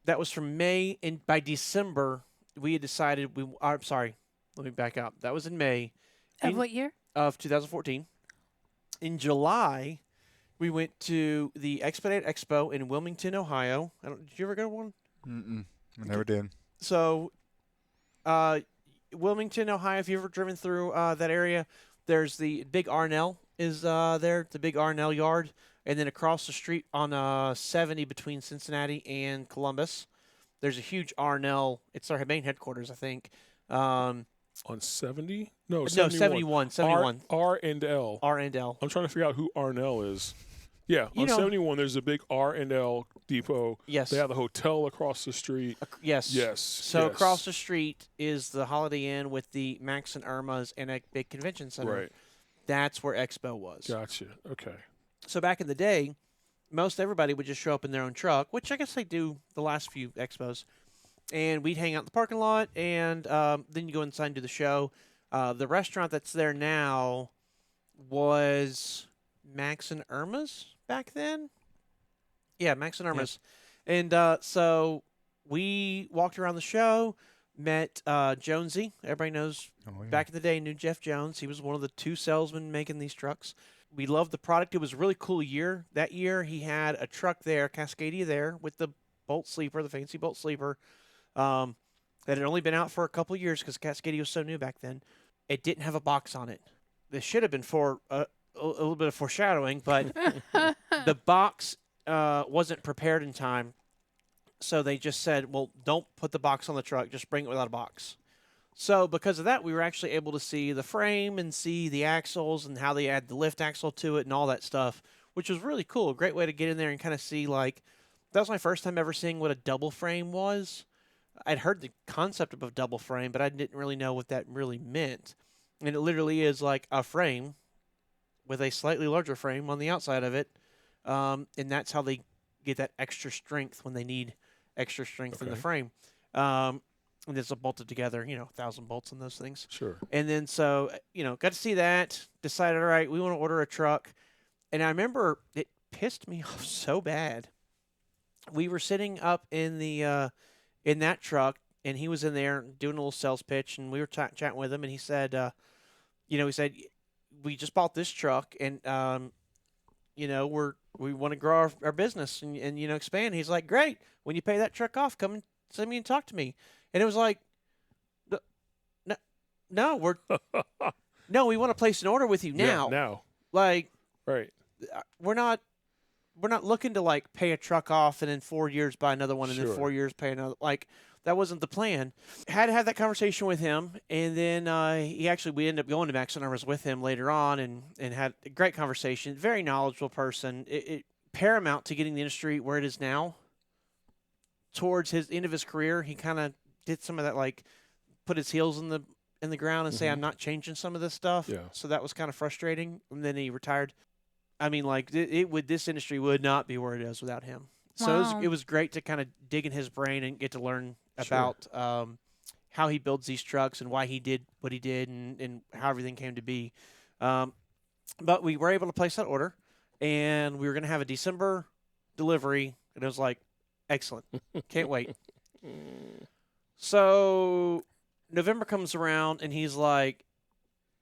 That was from May, and by December we had decided I'm sorry, let me back up. That was in May Of what year? of 2014. In July, we went to the Expedite Expo in Wilmington, Ohio. Did you ever go to one? Mm-mm. I never did. So, Wilmington, Ohio, if you've ever driven through that area, there's the big Arnell is there, the big Arnell yard. And then across the street on 70 between Cincinnati and Columbus, there's a huge Arnell. It's our main headquarters, I think. On 70? No, 71. 71. R and L. R and L. I'm trying to figure out who Arnell is. Yeah, on 71, there's a big R&L depot. Yes. They have the hotel across the street. Yes. Yes. So yes. across the street is the Holiday Inn with the Max and Irma's and a big convention center. Right. That's where Expo was. Gotcha. Okay. So back in the day, most everybody would just show up in their own truck, which I guess they do the last few expos. And we'd hang out in the parking lot, and then you go inside and do the show. The restaurant that's there now was Max and Irma's back then. Yeah, Max and Irma's. Yep. And so we walked around the show, met Jonesy. Everybody knows back in the day, knew Jeff Jones. He was one of the two salesmen making these trucks. We loved the product. It was a really cool year. That year, he had a truck there, Cascadia there, with the Bolt Sleeper, the fancy Bolt Sleeper, that had only been out for a couple years because Cascadia was so new back then. It didn't have a box on it. This should have been for a little bit of foreshadowing, but the box wasn't prepared in time. So they just said, well, don't put the box on the truck. Just bring it without a box. So because of that, we were actually able to see the frame and see the axles and how they add the lift axle to it and all that stuff, which was really cool. A great way to get in there and kind of see, like, that was my first time ever seeing what a double frame was. I'd heard the concept of a double frame, but I didn't really know what that really meant. And it literally is like a frame with a slightly larger frame on the outside of it. And that's how they get that extra strength when they need extra strength in the frame. And it's bolted together, 1,000 bolts in those things. Sure. And then so, got to see that, decided, all right, we want to order a truck. And I remember it pissed me off so bad. We were sitting up in the in that truck, and he was in there doing a little sales pitch, and we were chatting with him, and he said, we just bought this truck, and, we want to grow our business and expand. He's like, great. When you pay that truck off, come and see me and talk to me. And it was like, no, we want to place an order with you now. Yeah, now. Like, right. We're not looking to like pay a truck off and in 4 years buy another one and then 4 years pay another. Like, that wasn't the plan. Had to have that conversation with him, and then we ended up going to Max and Irma's with him later on, and had a great conversation. Very knowledgeable person. It paramount to getting the industry where it is now. Towards his end of his career, he kind of did some of that, like put his heels in the ground and say, I'm not changing some of this stuff. Yeah. So that was kind of frustrating. And then he retired. I mean, like this industry would not be where it is without him. So Wow. it was great to kind of dig in his brain and get to learn about how he builds these trucks and why he did what he did and how everything came to be. But we were able to place that order, and we were going to have a December delivery, and it was like, excellent. Can't wait. So November comes around, and he's like,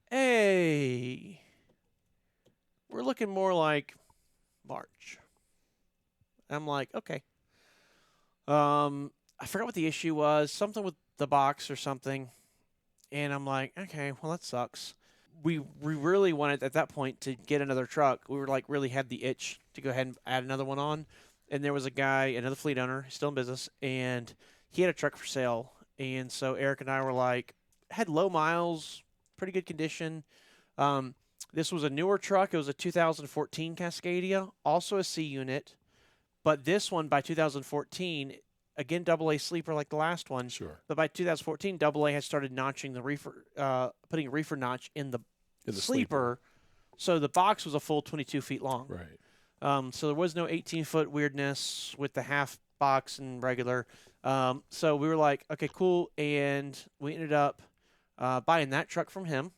hey, we're looking more like March. I'm like, okay. I forgot what the issue was, something with the box or something. And I'm like, okay, well, that sucks. We really wanted at that point to get another truck. We were like really had the itch to go ahead and add another one on. And there was a guy, another fleet owner, still in business, and he had a truck for sale. And so Eric and I were like, had low miles, pretty good condition. This was a newer truck. It was a 2014 Cascadia, also a C unit. But this one by 2014, again, AA sleeper like the last one. Sure. But by 2014, AA had started notching the reefer, putting a reefer notch in the sleeper. So the box was a full 22 feet long. Right. So there was no 18-foot weirdness with the half box and regular. So we were like, okay, cool. And we ended up buying that truck from him.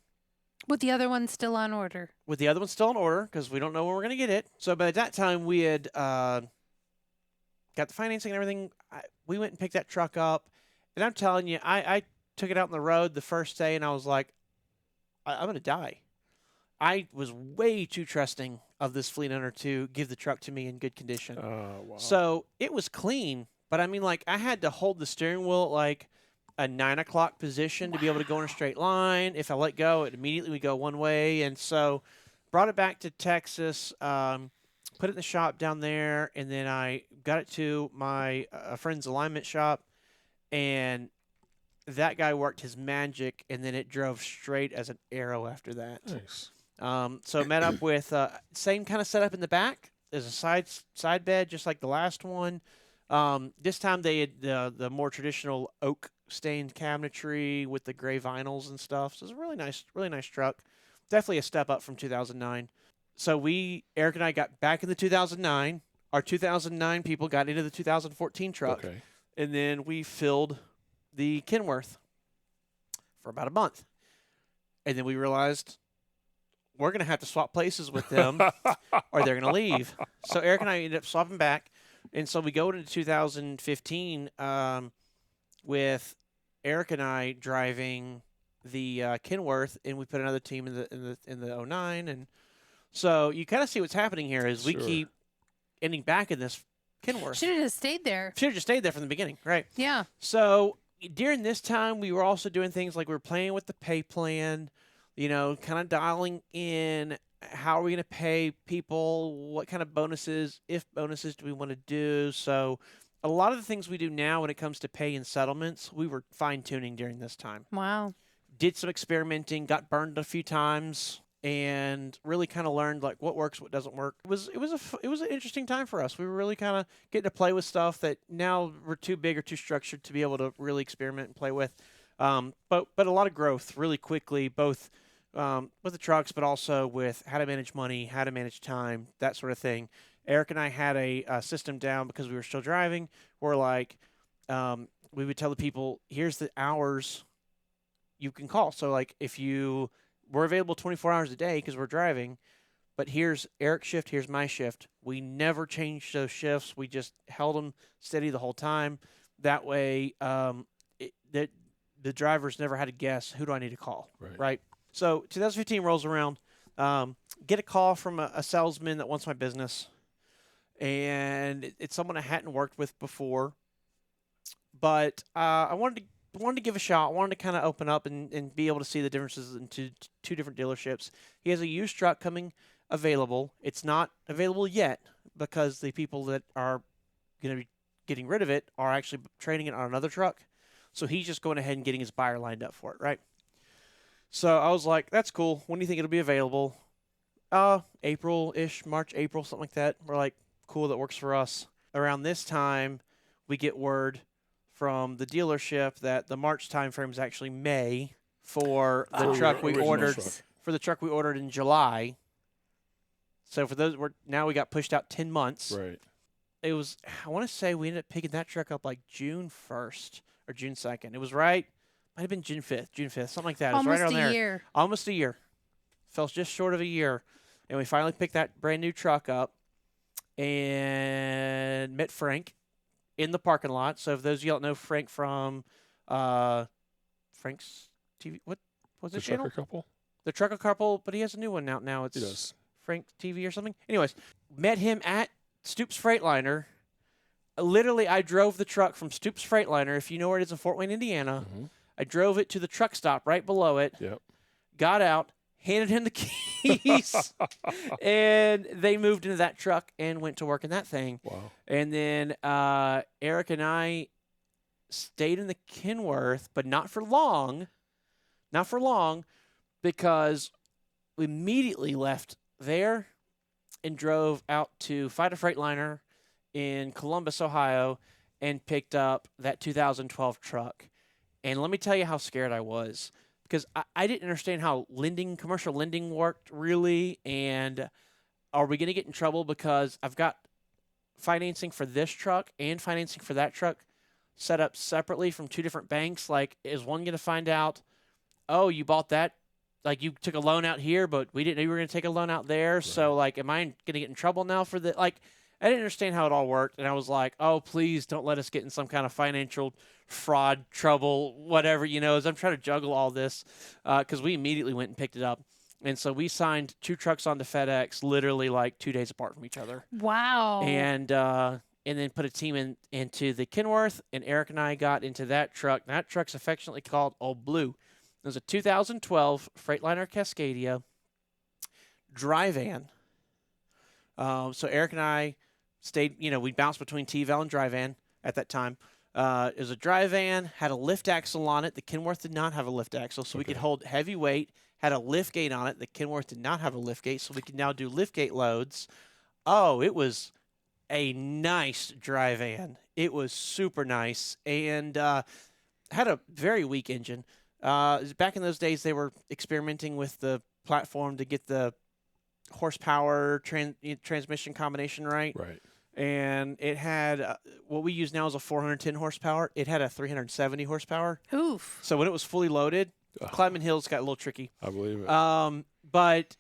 With the other one still on order. With the other one still on order because we don't know when we're going to get it. So by that time, we had got the financing and everything. We went and picked that truck up. And I'm telling you, I took it out on the road the first day, and I was like, I'm going to die. I was way too trusting of this fleet owner to give the truck to me in good condition. Wow. So it was clean, but I mean, like, I had to hold the steering wheel at like a 9 o'clock position to be able to go in a straight line. If I let go, it immediately would go one way. And so brought it back to Texas, put it in the shop down there, and then I got it to my friend's alignment shop, and that guy worked his magic, and then it drove straight as an arrow after that. Nice. So met up with same kind of setup in the back. There's a side bed just like the last one. This time they had the more traditional oak stained cabinetry with the gray vinyls and stuff. So it's a really nice truck. Definitely a step up from 2009. So Eric and I got back in the 2009. Our 2009 people got into the 2014 truck. Okay. And then we filled the Kenworth for about a month. And then we realized we're going to have to swap places with them or they're going to leave. So Eric and I ended up swapping back. And so we go into 2015 with Eric and I driving the Kenworth, and we put another team in the 09. And so you kind of see what's happening here is we Sure. keep ending back in this Kenworth. Should have just stayed there. Should have just stayed there from the beginning, right? Yeah. So during this time, we were also doing things like we were playing with the pay plan, kind of dialing in how are we going to pay people, what kind of bonuses, if bonuses, do we want to do. So a lot of the things we do now when it comes to pay and settlements, we were fine-tuning during this time. Wow. Did some experimenting, got burned a few times, and really kind of learned like what works, what doesn't work. It was an interesting time for us. We were really kind of getting to play with stuff that now we're too big or too structured to be able to really experiment and play with. But a lot of growth really quickly, both with the trucks, but also with how to manage money, how to manage time, that sort of thing. Eric and I had a system down because we were still driving. Where like we would tell the people, here's the hours you can call. So like if we're available 24 hours a day because we're driving, but here's Eric's shift, here's my shift. We never changed those shifts. We just held them steady the whole time. That way the drivers never had to guess, who do I need to call, right? So 2015 rolls around, get a call from a salesman that wants my business, and it's someone I hadn't worked with before, but I wanted to give a shot. I wanted to kind of open up and be able to see the differences in two different dealerships. He has a used truck coming available. It's not available yet because the people that are going to be getting rid of it are actually trading it on another truck. So he's just going ahead and getting his buyer lined up for it, right? So I was like, that's cool. When do you think it'll be available? April-ish, March, April, something like that. We're like, cool, that works for us. Around this time, we get word from the dealership that the March timeframe is actually May for the truck we ordered. For the truck we ordered in July. So for those, now we got pushed out 10 months. Right. It was, I want to say we ended up picking that truck up like June 1st or June 2nd. It was right. Might have been June 5th, something like that. It was right around there. Almost a year. Almost a year. Fell just short of a year. And we finally picked that brand new truck up and met Frank in the parking lot. So if those of you don't know Frank from Frank's TV, what was The his channel? Trucker Couple? The Trucker Couple, but he has a new one out now. It's He does. Frank TV or something. Anyways, met him at Stoops Freightliner. literally, I drove the truck from Stoops Freightliner, if you know where it is in Fort Wayne, Indiana. Mm-hmm. I drove it to the truck stop right below it. Yep. Got out, handed him the keys, and they moved into that truck and went to work in that thing. Wow. And then Eric and I stayed in the Kenworth, but not for long. Not for long, because we immediately left there and drove out to Fight a Freightliner in Columbus, Ohio, and picked up that 2012 truck. And let me tell you how scared I was, because I didn't understand how commercial lending worked really, and are we going to get in trouble because I've got financing for this truck and financing for that truck set up separately from two different banks? Like, is one going to find out, oh, you bought that, like you took a loan out here, but we didn't know you were going to take a loan out there. Right. So, like, am I going to get in trouble now for the, like, I didn't understand how it all worked. And I was like, oh, please don't let us get in some kind of financial fraud trouble, whatever, as I'm trying to juggle all this, because we immediately went and picked it up. And so we signed 2 trucks onto FedEx literally like 2 days apart from each other. Wow. And then put a team into the Kenworth, and Eric and I got into that truck. That truck's affectionately called Old Blue. It was a 2012 Freightliner Cascadia dry van. So Eric and I stayed, we bounced between T-Val and dry van at that time. It was a dry van, had a lift axle on it. The Kenworth did not have a lift axle, so we could hold heavy weight, had a lift gate on it. The Kenworth did not have a lift gate, so we could now do lift gate loads. Oh, it was a nice dry van. It was super nice, and had a very weak engine. Back in those days, they were experimenting with the platform to get the horsepower transmission combination right. Right. And it had what we use now is a 410 horsepower. It had a 370 horsepower. Oof. So when it was fully loaded, climbing hills got a little tricky. I believe it. But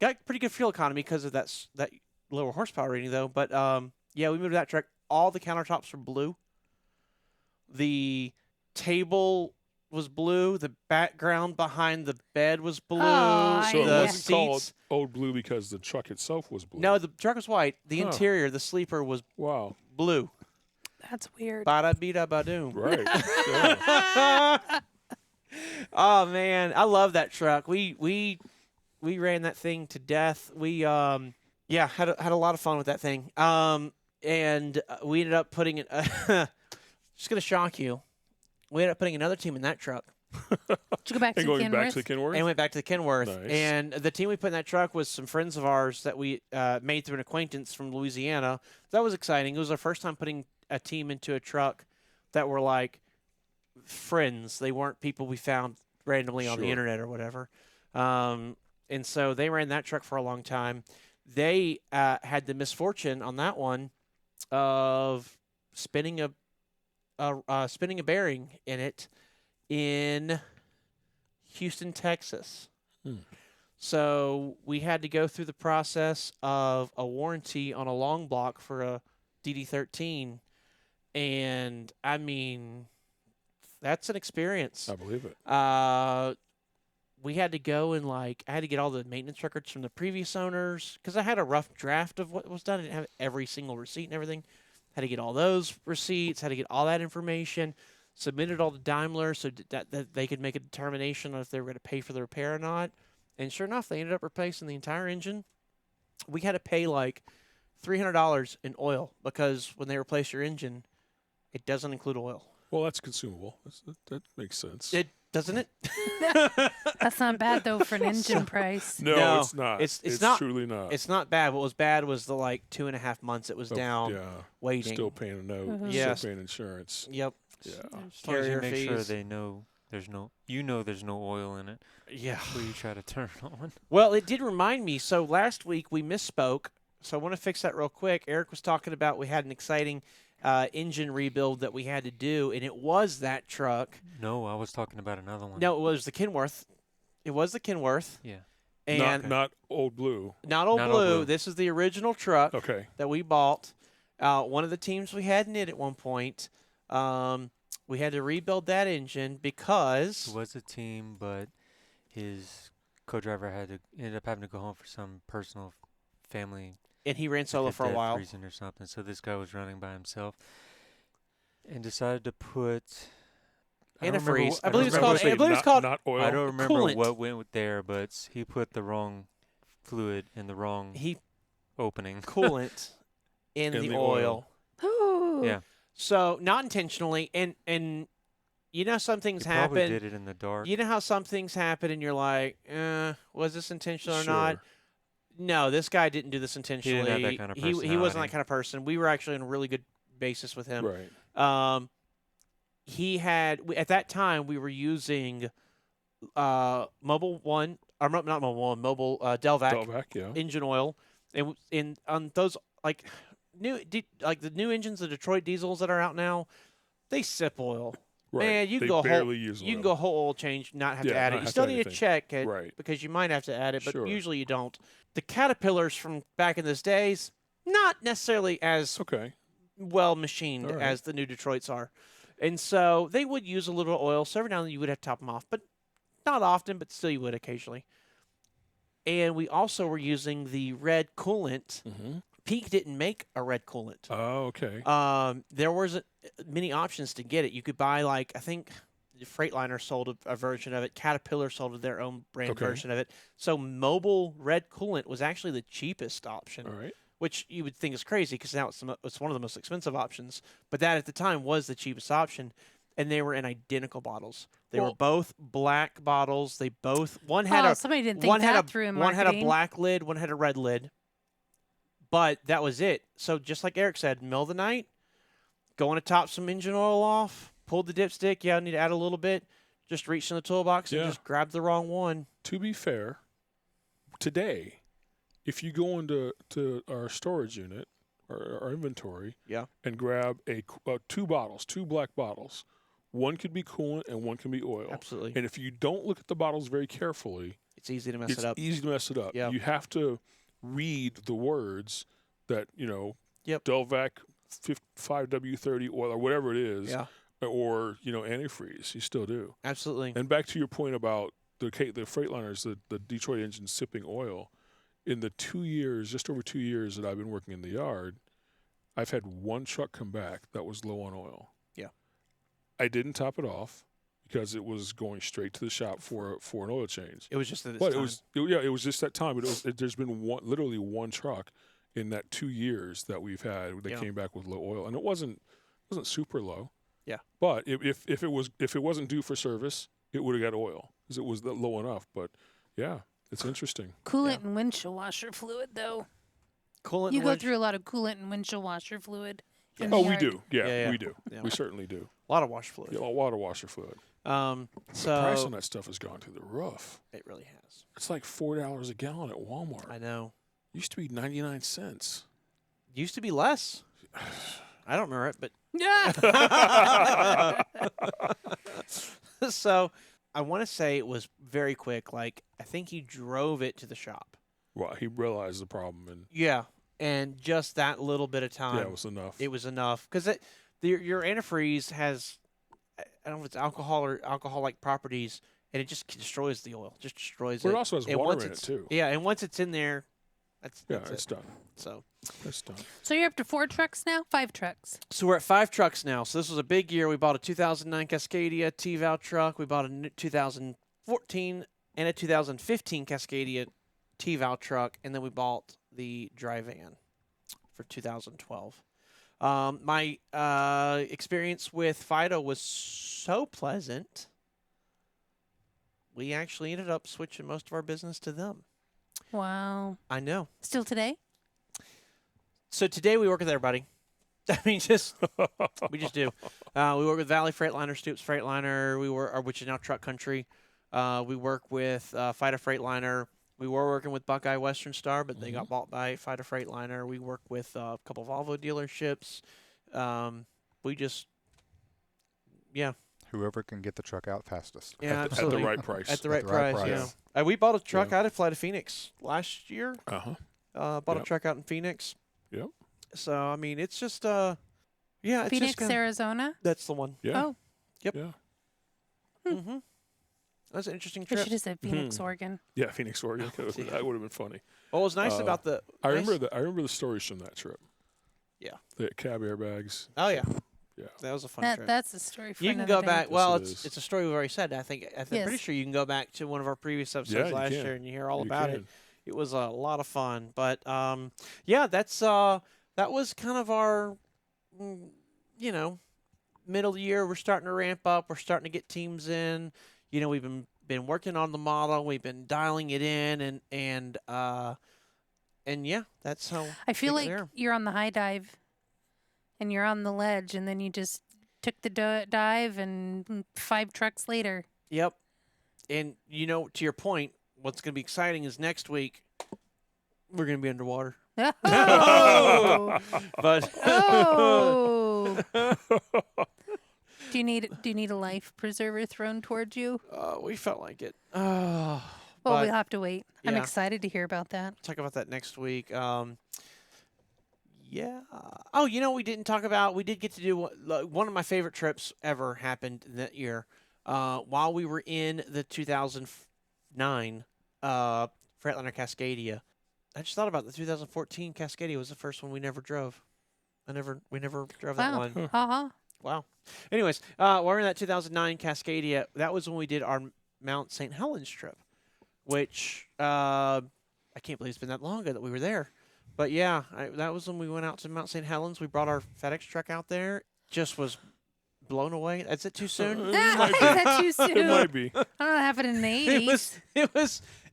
got pretty good fuel economy because of that lower horsepower rating, though. But yeah, we moved that truck. All the countertops were blue. The table was blue. The background behind the bed was blue. Oh, so it the wasn't called seats. Old Blue because the truck itself was blue. No, the truck was white. The interior, the sleeper, was Wow. blue. That's weird. Ba-da-be-da-ba-doom. Right. Yeah. Oh man, I love that truck. We ran that thing to death. We had a lot of fun with that thing. And we ended up putting it. Just gonna shock you. We ended up putting another team in that truck. Did you go back to going Kenworth? back to the Kenworth? And went back to the Kenworth. Nice. And the team we put in that truck was some friends of ours that we made through an acquaintance from Louisiana. That was exciting. It was our first time putting a team into a truck that were like friends. They weren't people we found randomly on the internet or whatever. And so they ran that truck for a long time. They had the misfortune on that one of spinning a bearing in it in Houston, Texas. So we had to go through the process of a warranty on a long block for a DD13, and I mean, that's an experience. I believe it. We had to go and I had to get all the maintenance records from the previous owners because I had a rough draft of what was done. I didn't have every single receipt and everything. Had to get all those receipts, had to get all that information, submitted all to Daimler so that they could make a determination on if they were going to pay for the repair or not. And sure enough, they ended up replacing the entire engine. We had to pay like $300 in oil because when they replace your engine, it doesn't include oil. Well, that's consumable. That makes sense. It doesn't it? That's not bad though for an engine price. No, it's not. It's not truly not. It's not bad. What was bad was the 2.5 months it was down waiting. Still paying a note. Mm-hmm. Yes. Still paying insurance. Yep. Yeah. As long as you Carrier make sure fees. they know there's no oil in it Yeah. before you try to turn it on. Well, it did remind me. So last week we misspoke. So I want to fix that real quick. Eric was talking about we had an exciting engine rebuild that we had to do, and it was that truck. No, I was talking about another one. No, it was the Kenworth. It was the Kenworth. Yeah. And Not Old Blue. not Old Not Old Blue. Blue. This is the original truck Okay. that we bought. One of the teams we had in it at one point. We had to rebuild that engine because It was a team, but his co-driver ended up having to go home for some personal family and he ran like solo a for a dead while. freezing or something. So this guy was running by himself and decided to put Antifreeze. I don't believe it's remember called. I believe it's called. not oil. I don't remember coolant. what went there, but he put the wrong fluid in the wrong He opening. coolant in In the the oil. Ooh. Yeah, So not intentionally, and you know some things he probably happen. did it in the dark. You know how some things happen, and you're like, was this intentional or not? Sure. No, this guy didn't do this have intentionally. that kind of He wasn't personality. that kind of person. We were actually on a really good basis with him. Right. He had at that time we were using Mobile One, or not Mobile One, Mobile Delvac Delvac, yeah. engine oil, and on those like the new engines, the Detroit diesels that are out now, they sip oil. Right. Man, you they can go barely use you can oil. go whole oil change, not have to Yeah, add not it. You have still to add need to anything. check it Right. because you might have to add it, but Sure. usually you don't. The Caterpillars from back in those days, not necessarily as Okay. well machined All right. as the new Detroits are. And so they would use a little oil. So every now and then you would have to top them off, but not often, but still you would occasionally. And we also were using the red coolant. Mm-hmm. Peak didn't make a red coolant. Oh, okay. There was many options to get it. You could buy I think Freightliner sold a version of it. Caterpillar sold their own brand Okay. version of it. So mobile red coolant was actually the cheapest option, All right. which you would think is crazy because now it's one of the most expensive options. But that at the time was the cheapest option, and they were in identical bottles. They were Well- both black bottles. They both one had Somebody didn't think one had that a through in one had a marketing. black lid, one had a red lid. But that was it. So just like Eric said, middle of the night, going to top some engine oil off, pulled the dipstick. Yeah, I need to add a little bit. Just reached in the toolbox and Yeah. just grabbed the wrong one. To be fair, today, if you go into our storage unit or our inventory, Yeah. and grab two black bottles, one could be coolant and one can be oil. Absolutely. And if you don't look at the bottles very carefully, It's easy to mess it's it up. easy to mess it up. Yeah. You have to read the words that Yep. Delvac 5W30 oil or whatever it is, Yeah, or antifreeze. You still do. absolutely. And back to your point about the Freightliners, the Detroit engine sipping oil. In the 2 years, just over 2 years that I've been working in the yard, I've had one truck come back that was low on oil. Yeah. I didn't top it off because it was going straight to the shop for an oil change. It was just at this But time. it was just that time. But there's been literally one truck in that 2 years that we've had that Yeah. came back with low oil, and it wasn't super low. Yeah. But if it wasn't due for service, it would have got oil because it was that low enough. But yeah, it's interesting. Coolant and windshield washer fluid, though. Coolant You and go winch- through a lot of coolant and windshield washer fluid. in Yes. the Oh, we yard. do. Yeah, Yeah, yeah. we do. Yeah. We certainly do. a lot of wash fluid. Yeah, a water washer fluid. So The price on that stuff has gone through the roof. it really has. It's like $4 a gallon at Walmart. I know. Used to be 99 cents. Used to be less. I don't remember it, but Yeah. so I want to say it was very quick. Like I think he drove it to the shop. Well, he realized the problem, and Yeah, and just that little bit of time, yeah, it was enough. it was enough because your antifreeze has I don't know if it's alcohol or alcohol-like properties, and it just destroys the oil. Just destroys But it. it also has And water once in it it's- too. Yeah, and once it's in there, that's It's it. done. So It's done. So you're up to 4 trucks now? 5 trucks. we're at 5 trucks now. So this was a big year. We bought a 2009 Cascadia T-Val truck. We bought a 2014 and a 2015 Cascadia T-Val truck, and then we bought the dry van for 2012. My experience with Fido was so pleasant. We actually ended up switching most of our business to them. Wow. I know. Still today? So today we work with everybody. I mean, we just do. We work with Valley Freightliner, Stoops Freightliner. Which is now Truck Country. We work with Fido Freightliner. We were working with Buckeye Western Star, but they got bought by Fido Freightliner. We work with a couple of Volvo dealerships. Yeah, Whoever can get the truck out fastest. yeah, At absolutely. the right price. At the right the right price, yeah. price. We bought a truck Yeah. out of Flight of Phoenix last year. Bought a Yep. truck out in Phoenix. Yep. So I mean, it's just yeah, it's Phoenix, just kinda, Arizona? that's the one. Yeah. Oh. Yep. Yeah. Mm-hmm. That was an interesting We trip. should have said Phoenix, Mhm. Oregon. Yeah, Phoenix, Oregon. That would have been funny. What was nice Uh, about the? I nice- remember the stories from that trip. Yeah. The cab airbags. Oh yeah. Yeah. That was a fun trip. That's a story for You can another go day. back. Yes, Well, it it's is. a story we've already said. I'm pretty Yes. sure you can go back to one of our previous episodes Yeah, you last can. year and you hear all You about can. it. It was a lot of fun. But yeah, that was kind of our, middle of the year. We're starting to ramp up. We're starting to get teams in. We've been working on the model. We've been dialing it in, and yeah, that's how. I feel we get like there. you're on the high dive, and you're on the ledge, and then you just took the dive, and 5 trucks later. Yep. And to your point, what's going to be exciting is next week we're going to be underwater. Oh! But Oh! Do you need a life preserver thrown towards you? we felt like it. Well, But- we'll have to wait. I'm yeah. excited to hear about that. Talk about that next week. Yeah. Oh, we didn't talk about. We did get to do one of my favorite trips ever happened that year. While we were in the 2009 Freightliner Cascadia, I just thought about the 2014 Cascadia was the first one we never drove. We never drove that Wow. one. Uh-huh. Wow. Anyways, while we're in that 2009 Cascadia, that was when we did our Mount St. Helens trip, which I can't believe it's been that long ago that we were there. But yeah, that was when we went out to Mount St. Helens. We brought our FedEx truck out there. Just was blown away. Is it too soon? It Is might be. that too soon? It might be. I don't know what happened in the 80s.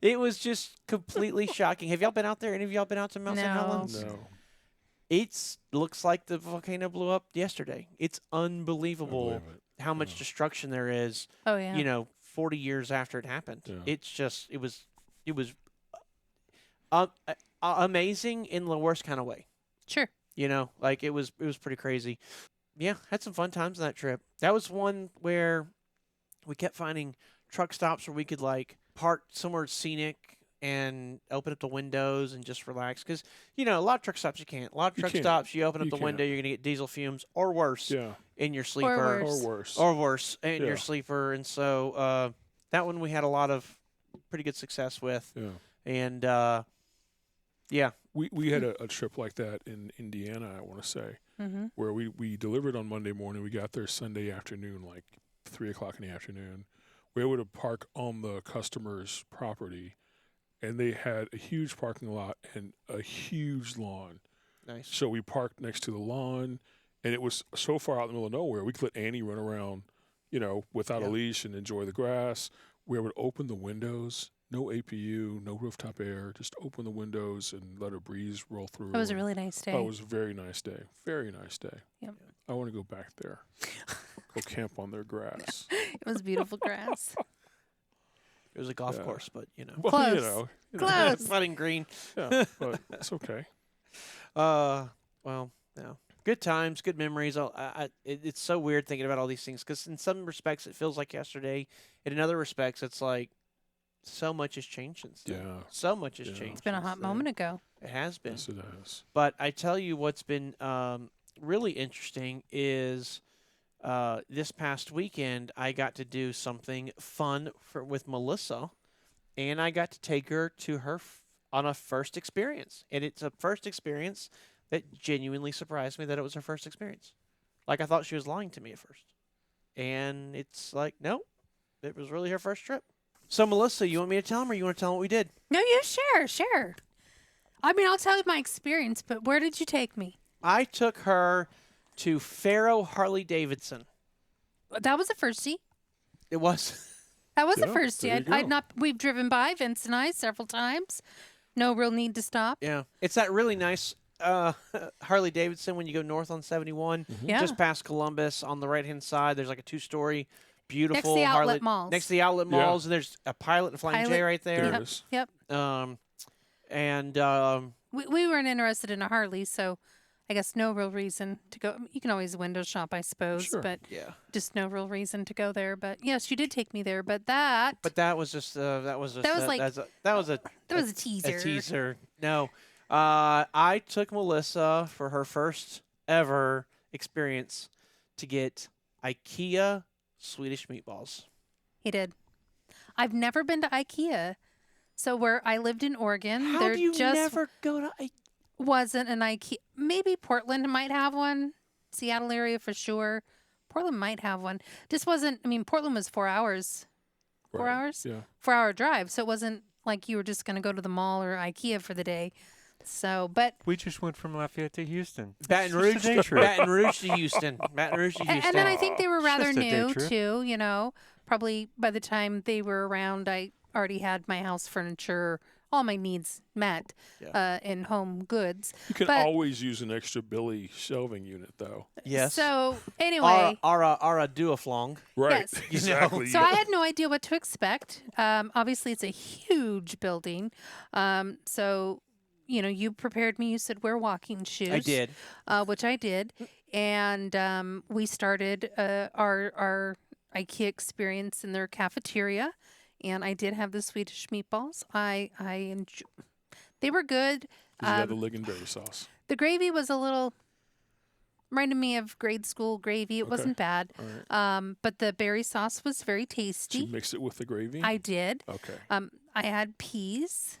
It was just completely shocking. Have y'all been out there? Any of y'all been out to Mount St. No. Helens? No. It looks like the volcano blew up yesterday. It's I unbelievable believe it. how much Yeah. destruction there is. Oh, yeah. 40 years after it happened. Yeah. It was amazing in the worst kind of way. Sure. Like it was pretty crazy. Yeah, had some fun times on that trip. That was one where we kept finding truck stops where we could like park somewhere scenic and open up the windows and just relax. Because, a lot of truck stops you can't. A lot of You truck can't. stops, you open up You the can't. window, you're going to get diesel fumes or worse Yeah. in your sleeper. worse. Or worse. Or worse in Yeah. your sleeper. And so that one we had a lot of pretty good success with. Yeah. And yeah. We had a trip like that in Indiana, I want to say, Mm-hmm. where we delivered on Monday morning. We got there Sunday afternoon, like 3 o'clock in the afternoon. We were able to park on the customer's property, and they had a huge parking lot and a huge lawn. Nice. So we parked next to the lawn, and it was so far out in the middle of nowhere. We could let Annie run around, without Yeah. a leash and enjoy the grass. We were able to open the windows, no APU, no rooftop air, just open the windows and let a breeze roll through. That was a and- really nice day. Oh, it was a very nice day. Very nice day. Yep. I want to go back there. Go camp on their grass. It was beautiful grass. It was a golf Yeah. course, but Well, Close. Close. Putting green. Yeah, but it's okay. Well, no. Good times, good memories. It's so weird thinking about all these things because in some respects it feels like yesterday. In other respects, it's like so much has changed since then. Yeah. So much has Yeah. changed. It's been a since hot then. moment ago. It has been. Yes, it has. But I tell you what's been really interesting is this past weekend I got to do something fun with Melissa, and I got to take her to her on a first experience. And it's a first experience that genuinely surprised me that it was her first experience. Like I thought she was lying to me at first. And it's like, no, it was really her first trip. So Melissa, you want me to tell them or you want to tell them what we did? No, you share. I mean, I'll tell you my experience, but where did you take me? I took her to Faro Harley Davidson. That was a firstie. It was. That was a Yeah, firstie. there you I'd go. not. We've driven by Vince and I several times. No real need to stop. Yeah. It's that really nice Harley Davidson when you go north on 71. Yeah. Just past Columbus on the right-hand side. There's like a 2-story, beautiful the outlet Harley. malls. Next to the outlet Yeah. malls. And there's a Pilot and Flying J Pilot. right There there. it is. Yep. And We weren't interested in a Harley, so I guess no real reason to go. You can always window shop, I suppose, Sure. but yeah. just no real reason to go there. But yes, you did take me there. But that But that was just that was That was like- that was a teaser. A teaser. No. I took Melissa for her first ever experience to get IKEA Swedish meatballs. He did. I've never been to Ikea. So where I lived in Oregon, How there do you just never go to? wasn't an Ikea. Maybe Portland might have one. Seattle area for sure. Portland might have one. Just wasn't. I mean, Portland was 4 hours. 4 Right. hours? Yeah. 4-hour drive. So it wasn't like you were just going to go to the mall or Ikea for the day. So, but We just went from Lafayette to Houston. Baton It's just Rouge, a day to, trip. Baton Rouge to Houston. Baton Rouge to Houston. and then I think they were It's rather just a day new trip. too. You know, probably by the time they were around, I already had my house furniture, all my needs met, in home goods. You can But- always use an extra Billy shelving unit, though. Yes. So anyway. Ara duaflong. Right. Yes. Exactly. So yeah. I had no idea what to expect. Obviously, it's a huge building. So, you know, you prepared me. You said wear walking shoes. I did. Which I did. And we started our IKEA experience in their cafeteria. And I did have the Swedish meatballs. I they were good. Did you have the lingonberry sauce? The gravy was a little reminded me of grade school gravy. It Okay. wasn't bad. All right. But the berry sauce was very Did you tasty. mix it with the gravy? I did. Okay. I had peas.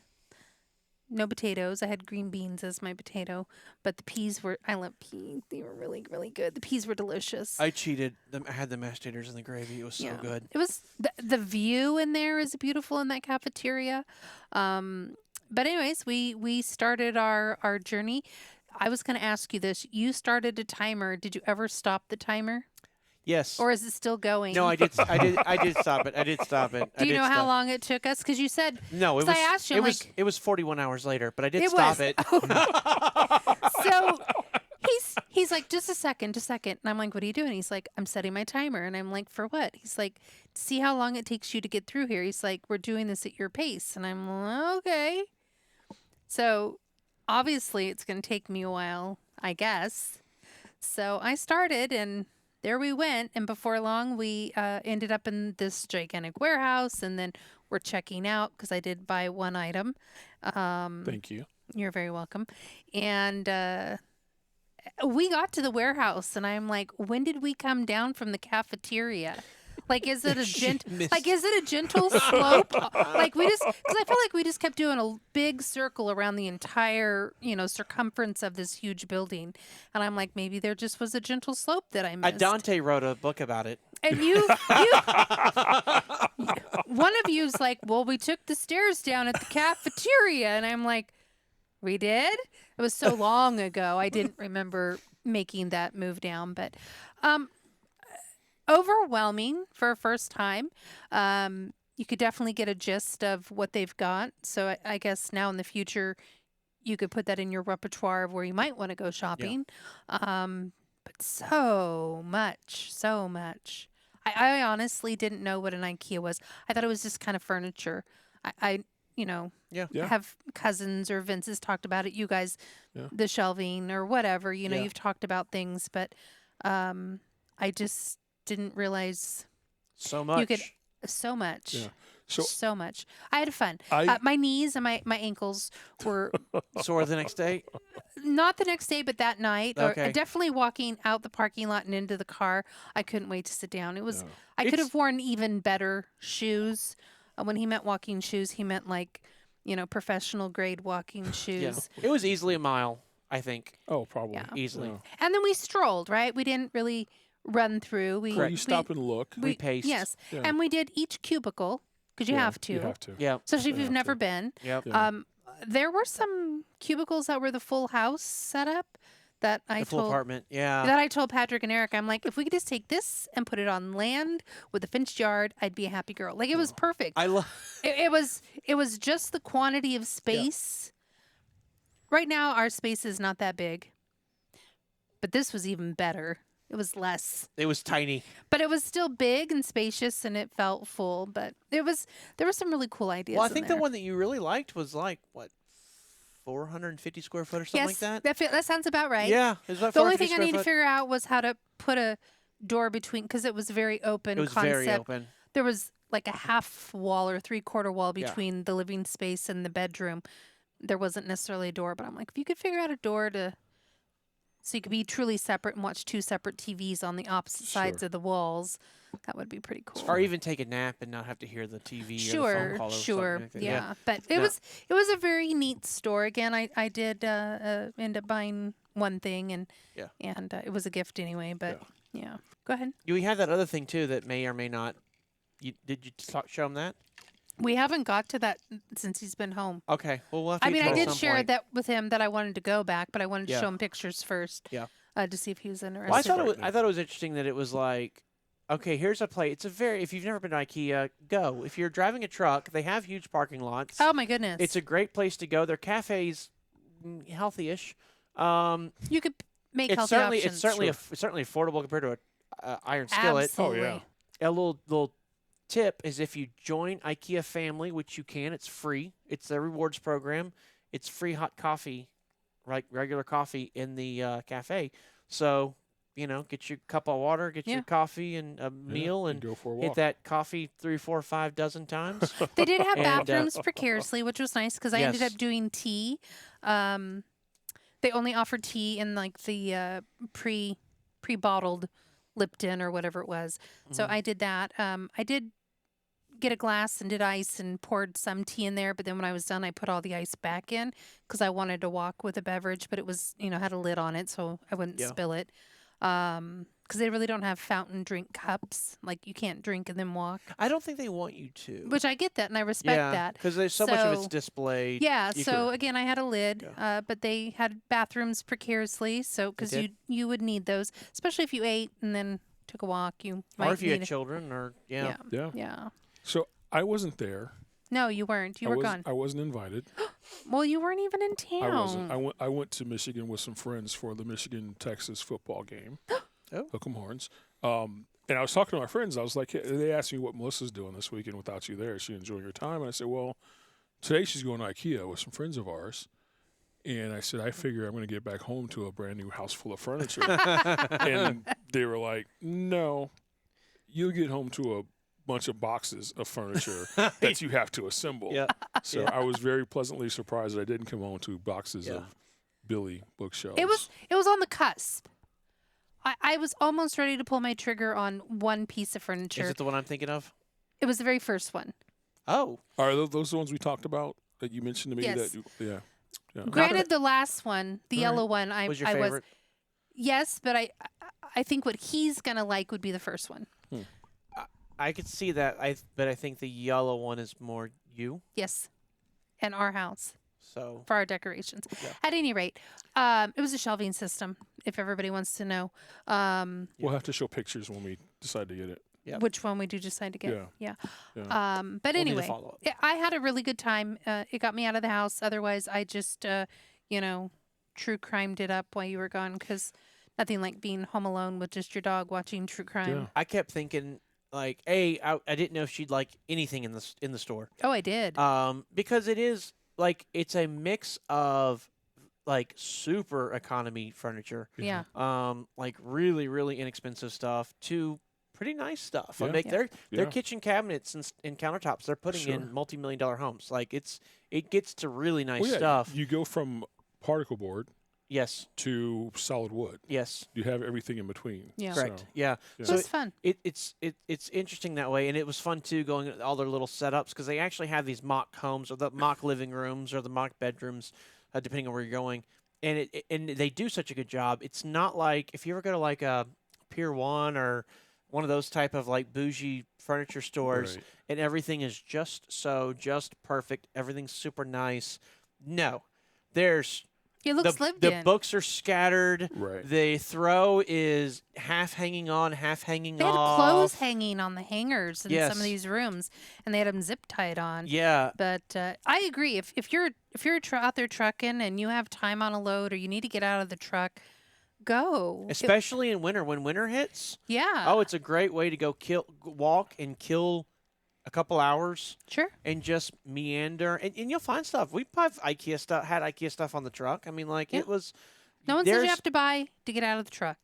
No potatoes. I had green beans as my potato, but the peas were. I love peas. They were really, really good. The peas were delicious. I cheated. I had the mashed taters in the gravy. It was so good. It was the view in there is beautiful in that cafeteria. But anyways, we started our journey. I was going to ask you this. You started a timer. Did you ever stop the timer, Yes. or is it still going? No, I did. I did stop it. I did stop it. Do you know how long it took us? Because you said No, it 'cause was. I asked you, it I'm was. like- It was 41 hours later, but I did It stop was. it. So he's like, just a second. And I'm like, what are you doing? He's like, I'm setting my timer. And I'm like, for what? He's like, see how long it takes you to get through here. He's like, we're doing this at your pace. And I'm like, okay. So obviously it's going to take me a while, I guess. So I started and there we went. And before long, we ended up in this gigantic warehouse. And then we're checking out because I did buy one item. Thank you. You're very welcome. And we got to the warehouse, and I'm like, when did we come down from the cafeteria? Like, is it a gentle slope? Like we just, because I feel like we just kept doing a big circle around the entire, circumference of this huge building, and I'm like, maybe there just was a gentle slope that I missed. Dante wrote a book about it. And one of you's like, well, we took the stairs down at the cafeteria, and I'm like, we did? It was so long ago. I didn't remember making that move down, but overwhelming for a first time. You could definitely get a gist of what they've got. So I guess now in the future, you could put that in your repertoire of where you might want to go shopping. But so much. I honestly didn't know what an IKEA was. I thought it was just kind of furniture. I Yeah. have cousins or Vince has talked about it. You guys, the shelving or whatever, you've talked about things, but I just didn't realize So much. you could so much. Yeah. So much. I had fun. I- My knees and my ankles were Sore the next day. not the next day, but that night. Or Okay. definitely walking out the parking lot and into the car. I couldn't wait to sit down. It was. Yeah. I could It's- have worn even better shoes. When he meant walking shoes, he meant like, professional grade walking Yeah. shoes. It was easily a mile, I think. Oh, probably. Yeah. Easily. Yeah. And then we strolled. Right, we didn't really run through. We Well, you stop and look. We paced. Yes, Yeah. and we did each cubicle because you Yeah, have to. You have to. Yeah. Especially if You you've have never to. been. Yep. Yeah. There were some cubicles that were the full house setup that I The full told apartment. Yeah. that I told Patrick and Eric. I'm like, if we could just take this and put it on land with a fenced yard, I'd be a happy girl. Like it was perfect. I love. It was just the quantity of space. Right now, our space is not that big, but this was even better. It was less, It was tiny. but it was still big and spacious, and it felt full. But there were some really cool ideas. Well, I in think there. the one that you really liked was like what, 450 square foot or something like that. that sounds about right. Yeah. It was about The only 450 thing I square need to foot. figure out was how to put a door between, because it was very open It was concept. very open. There was like a half wall or 3/4 wall Yeah. between the living space and the bedroom. There wasn't necessarily a door, but I'm like, if you could figure out a door so you could be truly separate and watch two separate TVs on the opposite sides Sure. of the walls, That would be pretty cool. Or even take a nap and not have to hear the TV or the phone Sure, call or sure, something like that. yeah. But it No. was a very neat store. Again, I did end up buying one thing, and it was a gift anyway. But yeah, go ahead. We have that other thing too that may or may not. Did you show him that? We haven't got to that since he's been home. Okay. Well, we'll have to I mean, I at did some share point. that with him that I wanted to go back, but I wanted to Yeah. show him pictures first. Yeah. To see if he was interested. Well, I thought it was interesting that it was like, okay, here's a place. It's a very, if you've never been to IKEA, go. If you're driving a truck, they have huge parking lots. Oh my goodness! It's a great place to go. Their cafes, healthy-ish. You could make It's healthy certainly options. it's certainly it's certainly affordable compared to a iron skillet. Absolutely. Oh, yeah. A little tip is if you join IKEA Family, which you can, it's free. It's their rewards program. It's free hot coffee, like regular coffee in the cafe. So, get your cup of water, get your coffee and a meal, and go for a walk. hit that coffee 3, 4, 5 dozen times. They did have And, bathrooms precariously, which was nice because I ended Yes. up doing tea. They only offered tea in like the pre-bottled Lipton or whatever it was. So Mm-hmm. I did that. I did get a glass and did ice and poured some tea in there. But then when I was done, I put all the ice back in because I wanted to walk with a beverage. But it was, had a lid on it, so I wouldn't Yeah. spill it. Because they really don't have fountain drink cups. Like you can't drink and then walk. I don't think they want you to. Which I get that and I respect that. because there's so much of it's So- displayed. Yeah, You so could- again, I had a lid, but they had bathrooms precariously, so because did? you would need those, especially if you ate and then took a walk, you might or if you need had children, or yeah. Yeah. So I wasn't there. No, you weren't. You were gone. I wasn't invited. Well, you weren't even in town. I wasn't. I went to Michigan with some friends for the Michigan-Texas football game. Oh. Hook 'em horns. And I was talking to my friends. I was like, hey, they asked me what Melissa's doing this weekend without you there. Is she enjoying her time? And I said, well, today she's going to IKEA with some friends of ours. And I said, I figure I'm going to get back home to a brand new house full of furniture. And they were like, no, you'll get home to a bunch of boxes of furniture that you have to assemble. Yeah. So I was very pleasantly surprised that I didn't come home to boxes of Billy bookshelves. It was on the cusp. I was almost ready to pull my trigger on one piece of furniture. Is it the one I'm thinking of? It was the very first one. Oh, Are those the ones we talked about that you mentioned to me? Yes. That you, yeah. Granted, the last one, the yellow one, I was your I was favorite? yes, but I think what he's gonna like would be the first one. I could see that. But I think the yellow one is more you. Yes, and our house. So For our decorations. Yeah. At any rate, it was a shelving system, if everybody wants to know. We'll have to show pictures when we decide to get it. Yep. Which one we do decide to get. Yeah. But We'll need a anyway, follow-up. I had a really good time. It got me out of the house. Otherwise, I just, true crimed it up while you were gone because nothing like being home alone with just your dog watching true crime. Yeah. I kept thinking, like, I didn't know if she'd like anything in the store. Oh, I did. Because it is like it's a mix of like super economy furniture, yeah. like really really inexpensive stuff to pretty nice stuff. Yeah. I mean, their Yeah. kitchen cabinets and countertops they're putting Sure. in multi-million-dollar homes. Like it gets to really nice Well, yeah, stuff. You go from particle board Yes, to solid wood. yes, You have everything in between. Yeah. correct. So, Yeah. Yeah. So it's fun. It's interesting that way, and it was fun too going at all their little setups because they actually have these mock homes or the mock living rooms or the mock bedrooms, depending on where you're going, and and they do such a good job. It's not like if you ever go to like a Pier 1 or one of those type of like bougie furniture stores, Right. and everything is just perfect. Everything's super nice. No, there's It looks lived the in. books are scattered. Right. The throw is half hanging on, half hanging They had off. clothes hanging on the hangers in Yes. some of these rooms, and they had them zip tied on. Yeah, But I agree. If you're out there trucking and you have time on a load or you need to get out of the truck, go. especially in winter when winter hits. Yeah. Oh, it's a great way to go walk and kill a couple hours sure. and just meander, and you'll find stuff. We had IKEA stuff on the truck. I mean, like Yeah. it was. No one says there's- you have to buy to get out of the truck.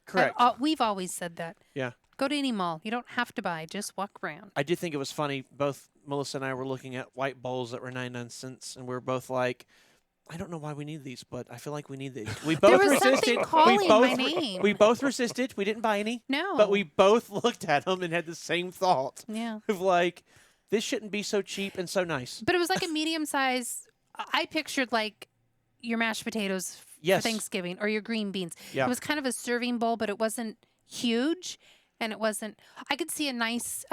correct. We've always said that. Yeah. Go to any mall. You don't have to buy. Just walk around. I did think it was funny. Both Melissa and I were looking at white bowls that were 99 cents, and we were both like, I don't know why we need these, but I feel like we need these. We There both was resisted. something calling my name. We both resisted. We didn't buy any, No. but we both looked at them and had the same thought Yeah. of like, this shouldn't be so cheap and so nice. But it was like a medium size. I pictured like your mashed potatoes for Yes. Thanksgiving or your green beans. Yeah. It was kind of a serving bowl, but it wasn't huge, and it wasn't. I could see a nice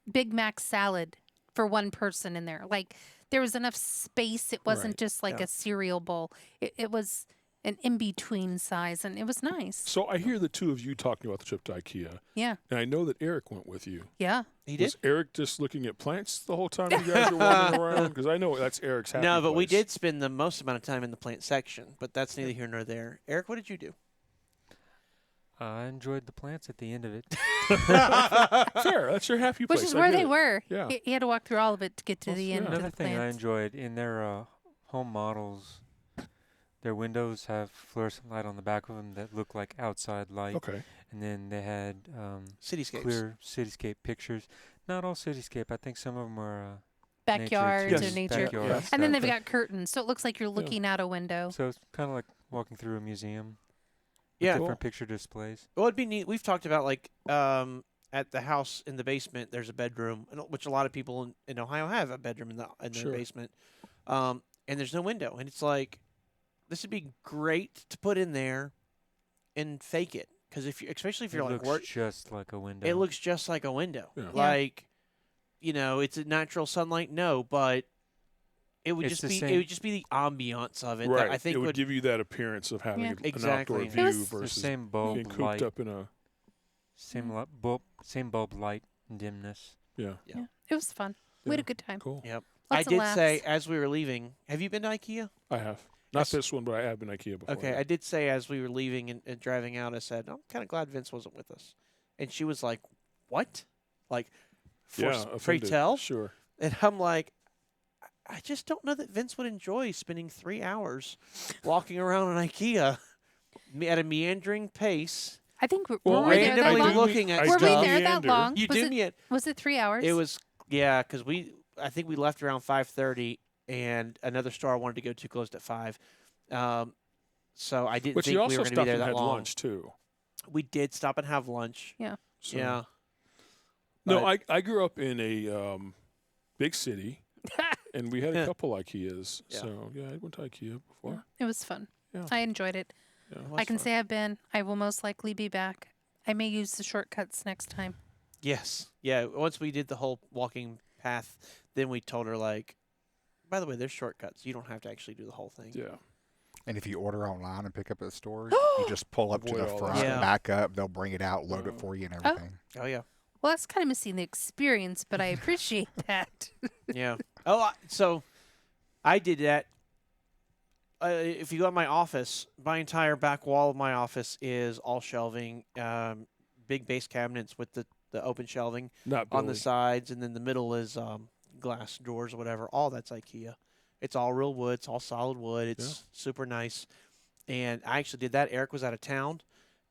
Big Mac salad for one person in there. Like there was enough space. It wasn't Right. just like Yeah. a cereal bowl. It was an in between size, and it was nice. So I hear the two of you talking about the trip to IKEA, Yeah. and I know that Eric went with you. Yeah. He did. Was Eric just looking at plants the whole time you guys were wandering around? Because I know that's Eric's happy No, but we place. did spend the most amount of time in the plant section, but that's neither here nor there. Eric, what did you do? I enjoyed the plants at the end of it. Fair. That's your happy place. Which is I where get they it. were. Yeah. He had to walk through all of it to get to Well, the yeah. end of Another the thing I plants. enjoyed in their home models, their windows have fluorescent light on the back of them that look like outside light, Okay. and then they had Cityscapes. clear cityscape pictures. Not all cityscape. I think some of them were Backyards Yes. or nature. Backyard Yeah. And then stuff. they've got curtains, so it looks like you're looking out a window. So it's kind of like walking through a museum. Yeah. Different picture displays. Well, it'd be neat. We've talked about like at the house in the basement, there's a bedroom, which a lot of people in Ohio have a bedroom in their Sure. basement, and there's no window, and it's like this would be great to put in there and fake it, because especially if It you're like looks just like a window. it looks just like a window, Yeah. Yeah. like it's a natural sunlight, no, but it would It's just the be same- it would just be the ambiance of it Right. that I think it would give you that appearance of having Yeah. an Exactly. outdoor It view was- the versus same being bulb cooped light, up in a same bulb light and dimness. yeah. Yeah. It was fun. We had Yeah. a good time. Cool. Yep. Lots I of did say laughs. as we were leaving, have you been to IKEA? I have not Yes. this one, but I have been IKEA before. Okay, yeah. I did say as we were leaving and driving out, I said, I'm kind of glad Vince wasn't with us. And she was like, what? Like, Yeah, pray offended. tell? Sure. And I'm like, I just don't know that Vince would enjoy spending 3 hours walking around an IKEA at a meandering pace, I think Well, were we there that randomly long? looking at Were we stuff. there that meander. long? You was do it, me was it 3 hours? It was, yeah, because I think we left around 5:30, and another store I wanted to go to closed at 5. So I didn't But think you we also were going to be stopped there and that had long. lunch too. We did stop and have lunch. So. Yeah. No, But- I grew up in a big city, and we had a Yeah. couple IKEAs. Yeah. So yeah, I went to IKEA before. It was fun. Yeah. I enjoyed it. Yeah. It was I can fun. say I've been. I will most likely be back. I may use the shortcuts next time. Yes. Yeah. Once we did the whole walking path, then we told her, like, by the way, there's shortcuts. You don't have to actually do the whole thing. Yeah. And if you order online and pick up at the store, you just pull up to Avoid the all front, that. Yeah. back up, they'll bring it out, load Oh. it for you and everything. Oh, yeah. Well, that's kind of missing the experience, but I appreciate that. Yeah. So I did that. If you go in my office, my entire back wall of my office is all shelving, big base cabinets with the open shelving Not on the Billy. sides, and then the middle is glass doors or whatever. All that's IKEA. It's all real wood. It's all solid wood. It's super nice. And I actually did that. Eric was out of town,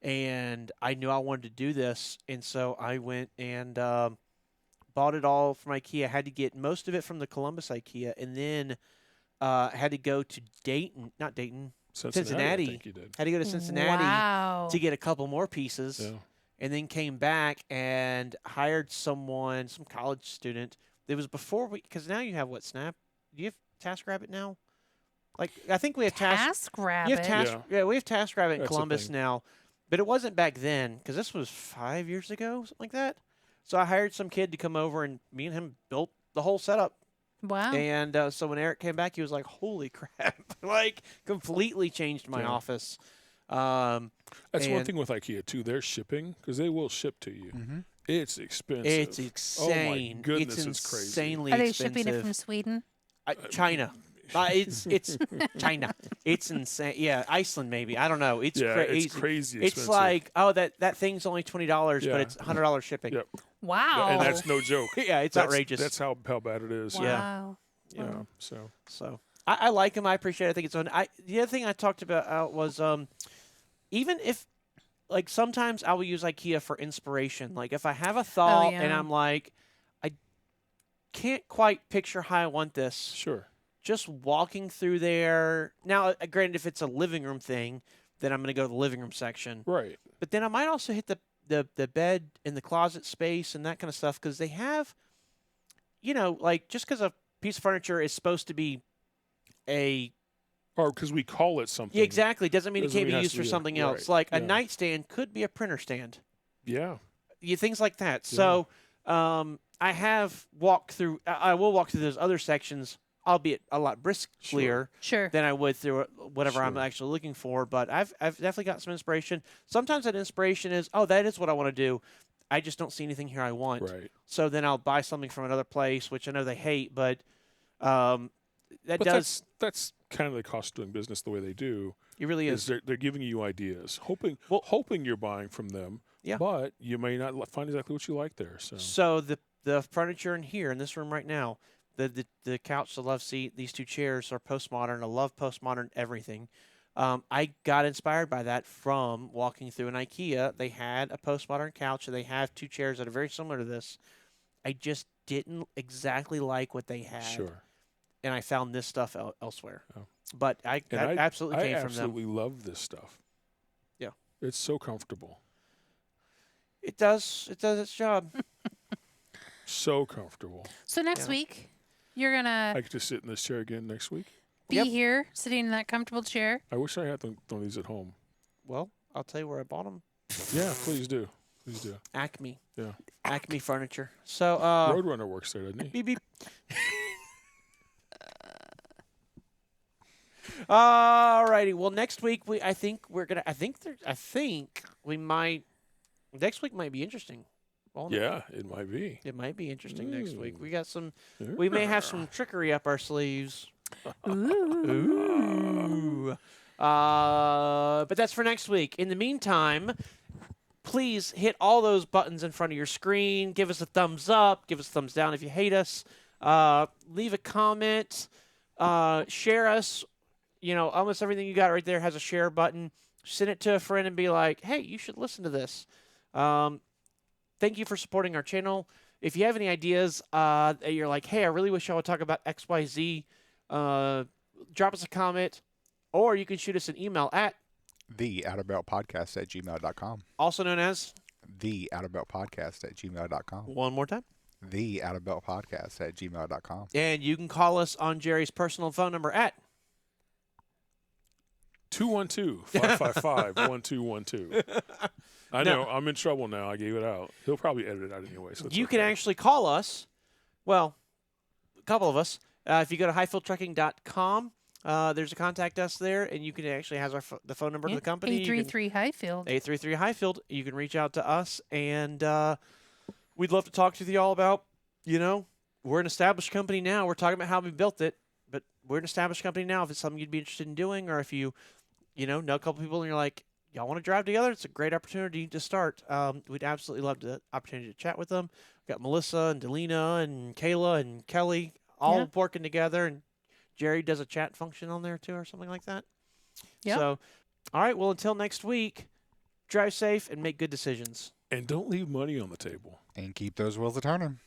and I knew I wanted to do this, and so I went and bought it all from IKEA. I had to get most of it from the Columbus IKEA, and then had to go to Cincinnati. I think you did. Had to go to Cincinnati Wow. to get a couple more pieces, Yeah. and then came back and hired someone, some college student. It was before because now you have what, Snap? Do you have TaskRabbit now? Like, I think we have TaskRabbit. You have Yeah. we have TaskRabbit in That's a Columbus thing. now, but it wasn't back then because this was 5 years ago, something like that. So I hired some kid to come over, and me and him built the whole setup. Wow. And so when Eric came back, he was like, "Holy crap!" Like, completely changed my Yeah. office. That's one And- thing with IKEA too. Their shipping, because they will ship to you. Mm-hmm. It's expensive. It's insane. goodness, it's it's crazy. insanely Are they expensive. shipping it from Sweden? China. It's China. It's insane. Yeah, Iceland maybe. I don't know. It's yeah, crazy. it's crazy It's expensive. like, oh, that thing's only $20, Yeah. but it's $100 shipping. Yep. Wow. and that's no joke. Yeah, it's That's- outrageous. That's how bad it is. wow. Yeah. So So I like them. I appreciate it. I think it's fun. The other thing I talked about was even if, like, sometimes I will use IKEA for inspiration. Like, if I have a thought and yeah. I'm like, I can't quite picture how I want this, sure. just walking through there. Now, granted, if it's a living room thing, then I'm going to go to the living room section. Right. But then I might also hit the bed and the closet space and that kind of stuff because they have, like just because a piece of furniture is supposed to be Or because we call it something. Yeah, exactly. Doesn't mean it Doesn't can't mean it be has used to for be something right, else. Like a yeah. nightstand could be a printer stand. Yeah. Things like that. Yeah. So I have walked through. I will walk through those other sections, albeit a lot brisklier Sure. than I would through whatever I'm Sure. actually looking for. But I've definitely got some inspiration. Sometimes that inspiration is, that is what I want to do. I just don't see anything here I want. Right. So then I'll buy something from another place, which I know they hate, but But does. that's kind of the cost of doing business the way they do. It really Is is. they're giving you ideas, Well- hoping you're buying from them. Yeah. But you may not find exactly what you like there. So So the furniture in here in this room right now, the couch, the love seat, these two chairs are postmodern. I love postmodern everything. I got inspired by that from walking through an Ikea. They had a postmodern couch, and they have two chairs that are very similar to this. I just didn't exactly like what they had, sure. and I found this stuff elsewhere. Oh. But I absolutely I came from them. absolutely love this stuff. Yeah. It's so comfortable. It does its job. So comfortable. So next Yeah. week, you're gonna I could just sit in this chair again next week. be Yep. here, sitting in that comfortable chair. I wish I had one of these at home. Well, I'll tell you where I bought them. Yeah, please do. Please do. Acme. Yeah. Acme Furniture. So Roadrunner works there, doesn't he? beep beep. Alrighty. Well, next week I think next week might be interesting. Won't it? Yeah, it might be. It might be interesting next week. Ooh. We got some. We may have some trickery up our sleeves. Ooh. Ooh. But that's for next week. In the meantime, please hit all those buttons in front of your screen. Give us a thumbs up. Give us a thumbs down if you hate us. Leave a comment. Share us. Almost everything you got right there has a share button. Send it to a friend and be like, hey, you should listen to this. Thank you for supporting our channel. If you have any ideas, you're like, hey, I really wish I would talk about XYZ, drop us a comment, or you can shoot us an email at theouterbeldpodcast@gmail.com. also known as theouterbeldpodcast@gmail.com. one more time. theouterbeldpodcast@gmail.com. And you can call us on Jerry's personal phone number at 212-555-1212. I know. I'm in trouble now. I gave it out. He'll probably edit it out anyway. So it's you can okay. actually call us. Well, a couple of us. If you go to hyfieldtrucking.com, there's a contact us there, and you can actually has the phone number of the company. 833 Hyfield. 833 Hyfield. You can reach out to us, and we'd love to talk to you all about, we're an established company now. We're talking about how we built it, but we're an established company now. If it's something you'd be interested in doing, or if you, know a couple people and you're like, y'all want to drive together, it's a great opportunity to start. We'd absolutely love the opportunity to chat with them. We've got Melissa and Delina and Kayla and Kelly all working together, and Jerry does a chat function on there too or something like that. Yep. So, all right, well, until next week, drive safe and make good decisions. And don't leave money on the table. And keep those wheels a turning.